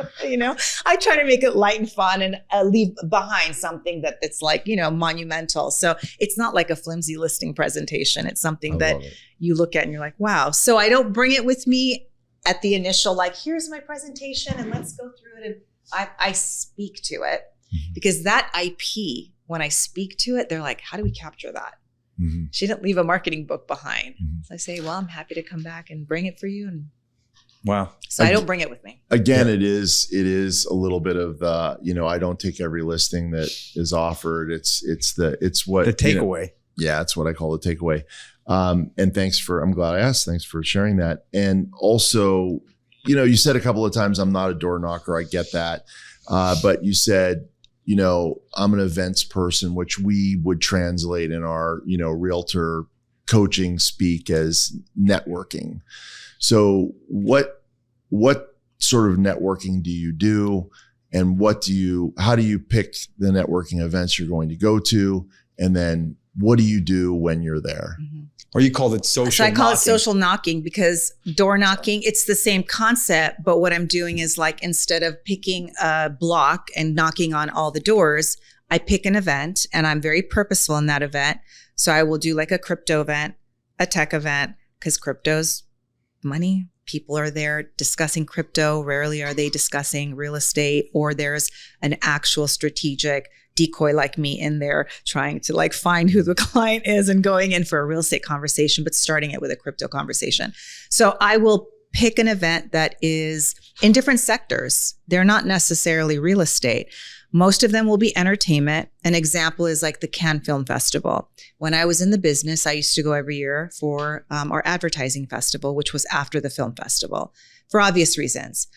I try to make it light and fun and leave behind something that's like, monumental. So it's not like a flimsy listing presentation. It's something that you look at and you're like, wow. So I don't bring it with me at the initial, like, here's my presentation and let's go through it. And I speak to it. Because that IP, when I speak to it, they're like, how do we capture that? She didn't leave a marketing book behind. So I say, well, I'm happy to come back and bring it for you. And wow. So I don't bring it with me. Again, it is a little bit of the, I don't take every listing that is offered. It's what the takeaway. It's what I call the takeaway. And I'm glad I asked. Thanks for sharing that. And also, you said a couple of times, I'm not a door knocker. I get that. But you said, I'm an events person, which we would translate in our, realtor coaching speak as networking. So what sort of networking do you do? And how do you pick the networking events you're going to go to? And then what do you do when you're there? Or you call it social knocking. So I call it social knocking, because door knocking, it's the same concept, but what I'm doing is, like, instead of picking a block and knocking on all the doors, I pick an event and I'm very purposeful in that event. So I will do like a crypto event, a tech event, because crypto's money. People are there discussing crypto. Rarely are they discussing real estate, or there's an actual strategic decoy like me in there trying to like find who the client is and going in for a real estate conversation, but starting it with a crypto conversation. So I will pick an event that is in different sectors. They're not necessarily real estate. Most of them will be entertainment. An example is like the Cannes Film Festival. When I was in the business, I used to go every year for our advertising festival, which was after the film festival, for obvious reasons.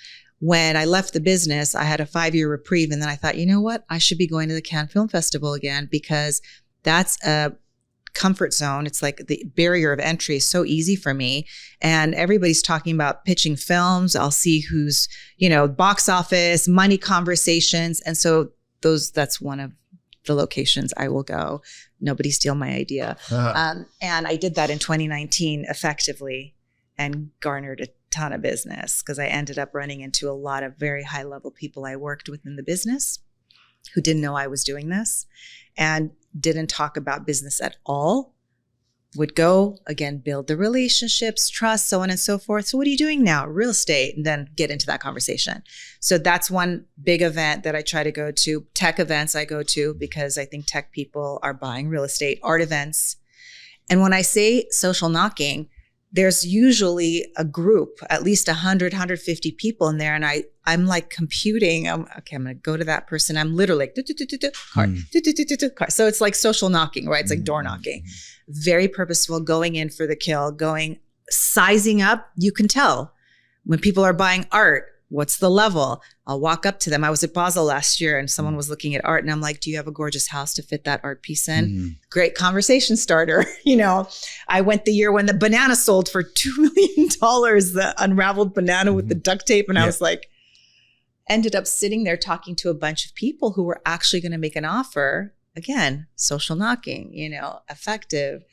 When I left the business, I had a 5-year reprieve. And then I thought, you know what? I should be going to the Cannes Film Festival again, because that's a comfort zone. It's like the barrier of entry is so easy for me. And everybody's talking about pitching films. I'll see who's, box office, money conversations. And so that's one of the locations I will go. Nobody steal my idea. And I did that in 2019 effectively and garnered a ton of business because I ended up running into a lot of very high level people I worked with in the business who didn't know I was doing this and didn't talk about business at all. Would go, again, build the relationships, trust, so on and so forth. So what are you doing now? Real estate, and then get into that conversation. So that's one big event that I try to go to. Tech events I go to because I think tech people are buying real estate, art events. And when I say social knocking, there's usually a group, at least 100, 150 people in there. And I'm like computing. Okay, I'm going to go to that person. I'm literally like, card. So it's like social knocking, right? It's like door knocking. Very purposeful, going in for the kill, sizing up. You can tell when people are buying art, what's the level? I'll walk up to them. I was at Basel last year and someone was looking at art and I'm like, do you have a gorgeous house to fit that art piece in? Great conversation starter. I went the year when the banana sold for $2 million, the unraveled banana with the duct tape. And I was like, ended up sitting there talking to a bunch of people who were actually going to make an offer. Again, social knocking, effective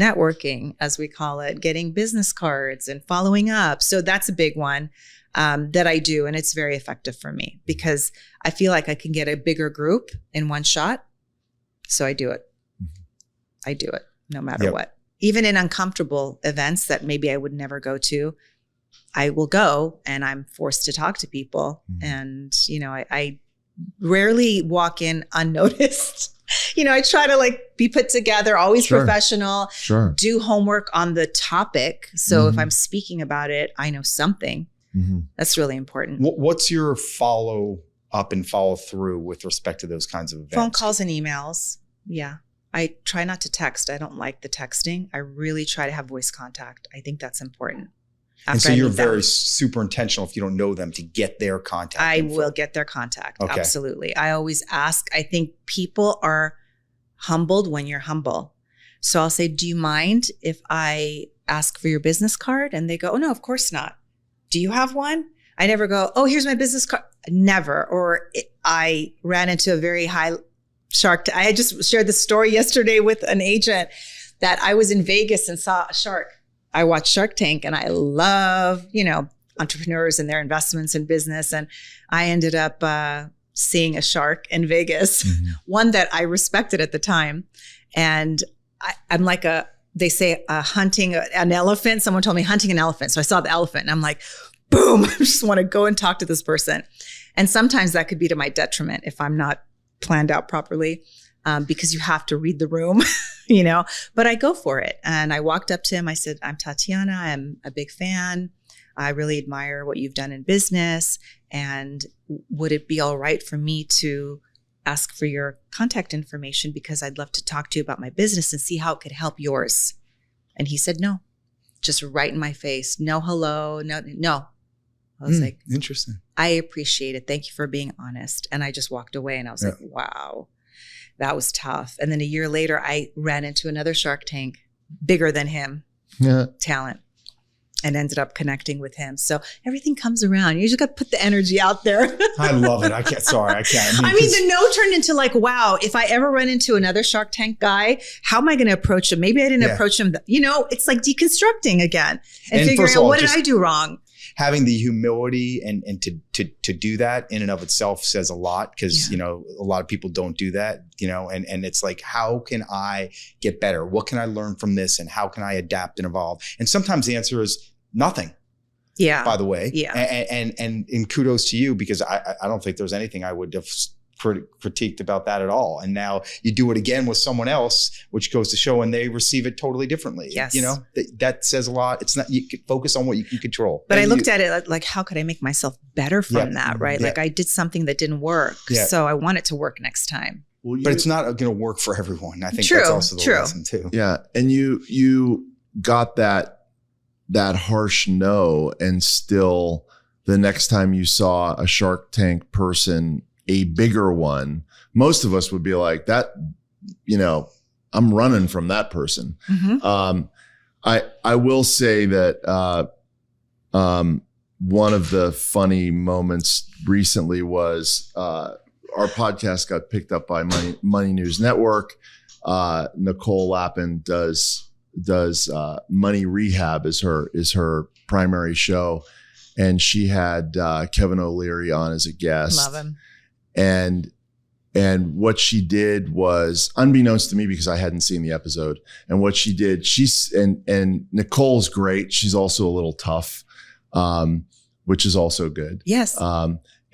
networking, as we call it, getting business cards and following up. So that's a big one that I do. And it's very effective for me because I feel like I can get a bigger group in one shot. So I do it. I do it no matter what. Even in uncomfortable events that maybe I would never go to, I will go and I'm forced to talk to people. And, I rarely walk in unnoticed. I try to be put together, always professional, do homework on the topic. So if I'm speaking about it, I know something. That's really important. What's your follow up and follow through with respect to those kinds of events? Phone calls and emails. Yeah. I try not to text. I don't like the texting. I really try to have voice contact. I think that's important. And so you're very super intentional if you don't know them to get their contact. I will get their contact. Okay. Absolutely. I always ask. I think people are humbled when you're humble. So I'll say, do you mind if I ask for your business card? And they go, oh, no, of course not. Do you have one? I never go, oh, here's my business card. Never. I ran into a very high shark. I just shared the story yesterday with an agent that I was in Vegas and saw a shark. I watch Shark Tank and I love, entrepreneurs and their investments in business. And I ended up seeing a shark in Vegas, one that I respected at the time. And I'm like they say hunting an elephant. Someone told me hunting an elephant. So I saw the elephant and I'm like, boom, I just want to go and talk to this person. And sometimes that could be to my detriment if I'm not planned out properly. Because you have to read the room, but I go for it. And I walked up to him. I said, I'm Tatiana. I'm a big fan. I really admire what you've done in business. And would it be all right for me to ask for your contact information? Because I'd love to talk to you about my business and see how it could help yours. And he said, no, just right in my face. No, hello, no. I was like, interesting. I appreciate it. Thank you for being honest. And I just walked away and I was like, wow. That was tough. And then a year later, I ran into another Shark Tank, bigger than him, talent, and ended up connecting with him. So everything comes around. You just got to put the energy out there. I love it. I can't. I mean, the no turned into like, wow, if I ever run into another Shark Tank guy, how am I going to approach him? Maybe I didn't approach him. It's like deconstructing again and figuring out what did I do wrong? Having the humility and to do that in and of itself says a lot because, a lot of people don't do that, and it's like, how can I get better? What can I learn from this? And how can I adapt and evolve? And sometimes the answer is nothing. Yeah. By the way. Yeah. And kudos to you because I don't think there's anything I would have critiqued about that at all. And now you do it again with someone else, which goes to show, and they receive it totally differently. Yes. That says a lot. It's not, you can focus on what you can control. But I looked at it like, how could I make myself better from that? Right. Yeah. Like I did something that didn't work. Yeah. So I want it to work next time. Well, but it's not going to work for everyone. I think that's also the lesson too. Yeah. And you got that harsh no, and still the next time you saw a Shark Tank person, a bigger one, most of us would be like that, I'm running from that person. I will say that one of the funny moments recently was our podcast got picked up by Money News Network. Nicole Lappin does Money Rehab is her primary show, and she had Kevin O'Leary on as a guest. Love him. And what she did was, unbeknownst to me because I hadn't seen the episode, and what she did, and Nicole's great. She's also a little tough, which is also good. Yes.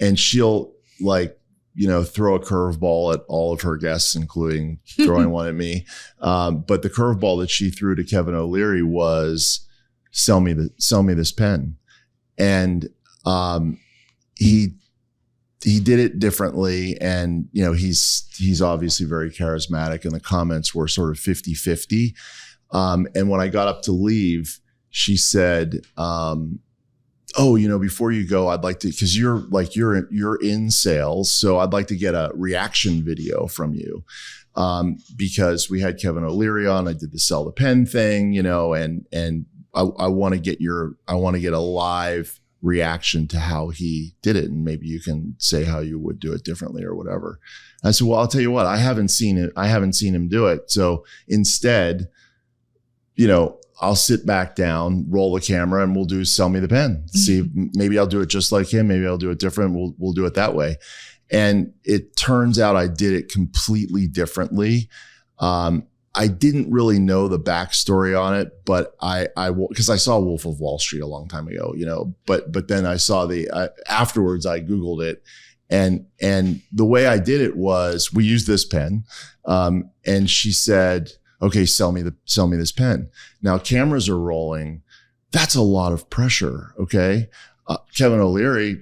And she'll throw a curveball at all of her guests, including throwing one at me. But the curveball that she threw to Kevin O'Leary was, sell me this pen. And he did it differently. And, he's obviously very charismatic, and the comments were sort of 50-50. And when I got up to leave, she said, before you go, I'd like to, cause you're in sales. So I'd like to get a reaction video from you. Because we had Kevin O'Leary on, I did the sell the pen thing, and I want to get a live reaction to how he did it. And maybe you can say how you would do it differently or whatever. I said, well, I'll tell you what, I haven't seen it. I haven't seen him do it. So instead, I'll sit back down, roll the camera, and we'll do sell me the pen. See, maybe I'll do it just like him. Maybe I'll do it different. We'll do it that way. And it turns out I did it completely differently. I didn't really know the backstory on it, but because I saw Wolf of Wall Street a long time ago, but then I saw afterwards I Googled it, and the way I did it was, we used this pen, and she said, okay, sell me this pen. Now cameras are rolling. That's a lot of pressure. Okay. Kevin O'Leary,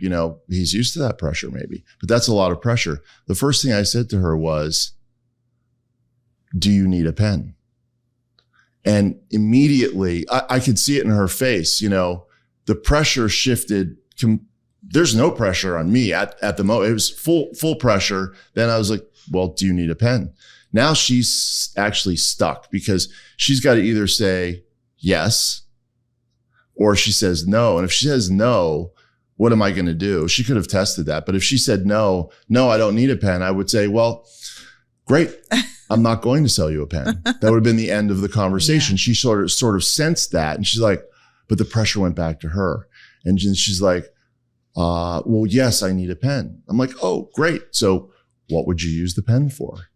he's used to that pressure maybe, but that's a lot of pressure. The first thing I said to her was, do you need a pen? And immediately I could see it in her face. The pressure shifted. There's no pressure on me at the moment. It was full pressure. Then I was like, well, do you need a pen? Now she's actually stuck, because she's got to either say yes or she says no. And if she says no, what am I going to do? She could have tested that. But if she said no, I don't need a pen, I would say, well, great. I'm not going to sell you a pen. That would have been the end of the conversation. Yeah. She sort of sensed that. And she's like, but the pressure went back to her. And she's like, well, yes, I need a pen. I'm like, oh, great. So what would you use the pen for?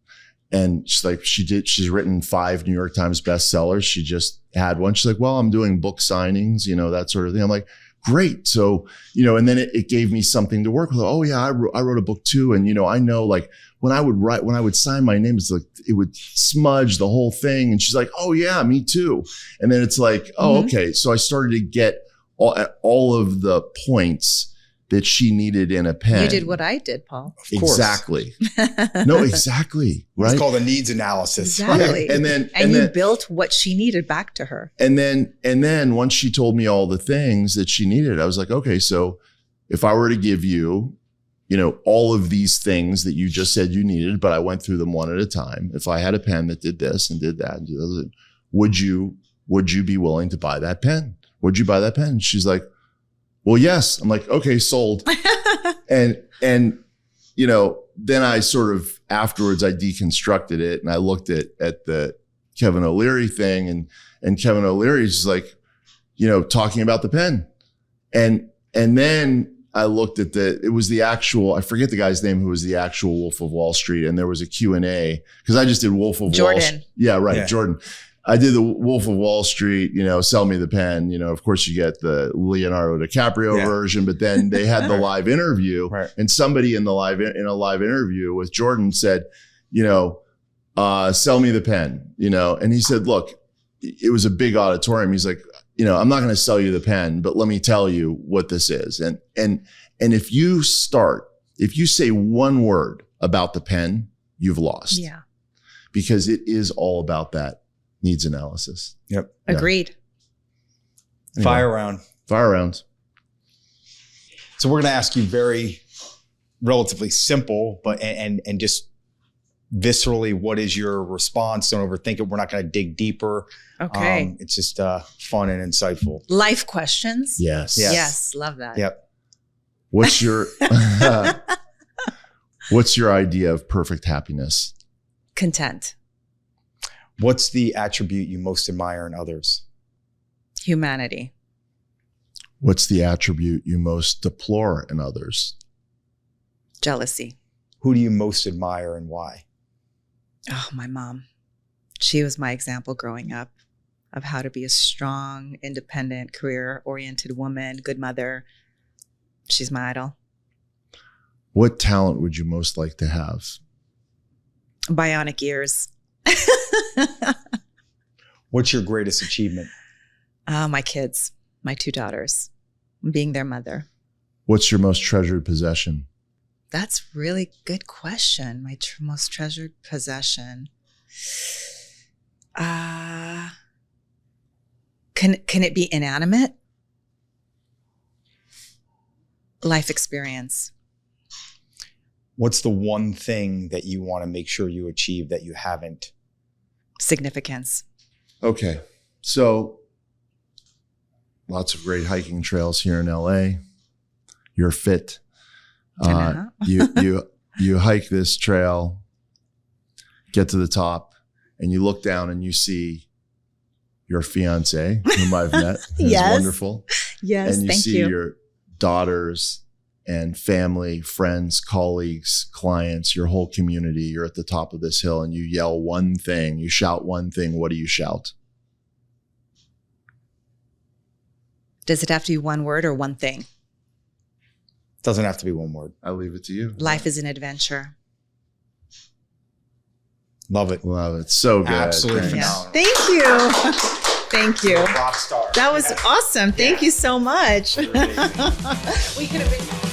And she's like, she's written 5 New York Times bestsellers. She just had one. She's like, well, I'm doing book signings, that sort of thing. I'm like, great. So, and then it gave me something to work with. Oh yeah, I wrote a book too. And, I know, like, when I would sign my name, it's like, it would smudge the whole thing. And she's like, oh yeah, me too. And then it's like, oh, okay. So I started to get all of the points that she needed in a pen. You did what I did, Paul. Of course. Exactly. No, exactly. Right. It's called a needs analysis. Exactly. And then you built what she needed back to her. And then once she told me all the things that she needed, I was like, okay, so if I were to give you, all of these things that you just said you needed, but I went through them one at a time. If I had a pen that did this and did that, and did that, would you be willing to buy that pen? Would you buy that pen? And she's like, well, yes. I'm like, okay, sold. and then I sort of, afterwards I deconstructed it, and I looked at the Kevin O'Leary thing, and Kevin O'Leary's just like, talking about the pen. And then I looked at it was the actual, I forget the guy's name, who was the actual Wolf of Wall Street. And there was a Q&A, because I just did Wolf of Wall Street. Yeah, right. Yeah. Jordan. I did the Wolf of Wall Street, sell me the pen. Of course you get the Leonardo DiCaprio version, but then they had the live interview, right. And somebody in a live interview with Jordan said, sell me the pen, and he said, look, it was a big auditorium. He's like, I'm not going to sell you the pen, but let me tell you what this is. And if you say one word about the pen, you've lost. Yeah. Because it is all about that needs analysis. Yep. Yeah. Agreed. Anyway, Fire rounds. So we're going to ask you very relatively simple, but and just viscerally, what is your response? Don't overthink it. We're not going to dig deeper. Okay. It's just fun and insightful. Life questions. Yes. Love that. Yep. What's your idea of perfect happiness? Content. What's the attribute you most admire in others? Humanity. What's the attribute you most deplore in others? Jealousy. Who do you most admire and why? Oh, my mom. She was my example growing up of how to be a strong, independent, career-oriented woman, good mother. She's my idol. What talent would you most like to have? Bionic ears. What's your greatest achievement? My kids, my 2 daughters, being their mother. What's your most treasured possession? That's really good question. My most treasured possession. Can it be inanimate? Life experience. What's the one thing that you want to make sure you achieve that you haven't? Significance. Okay. So lots of great hiking trails here in LA. You're fit. You hike this trail, get to the top, and you look down and you see your fiance, whom I've met. Who's Yes. wonderful. Yes, And you thank see you. your daughters and family, friends, colleagues, clients, your whole community. You're at the top of this hill and you yell one thing, you shout one thing. What do you shout? Does it have to be one word or one thing? Doesn't have to be one word. I leave it to you. Life is an adventure. Love it. Love it. So good. Absolutely Thanks. phenomenal. Thank you. Thank you. Rock star. That was awesome. Thank you so much. You're amazing. We could have been.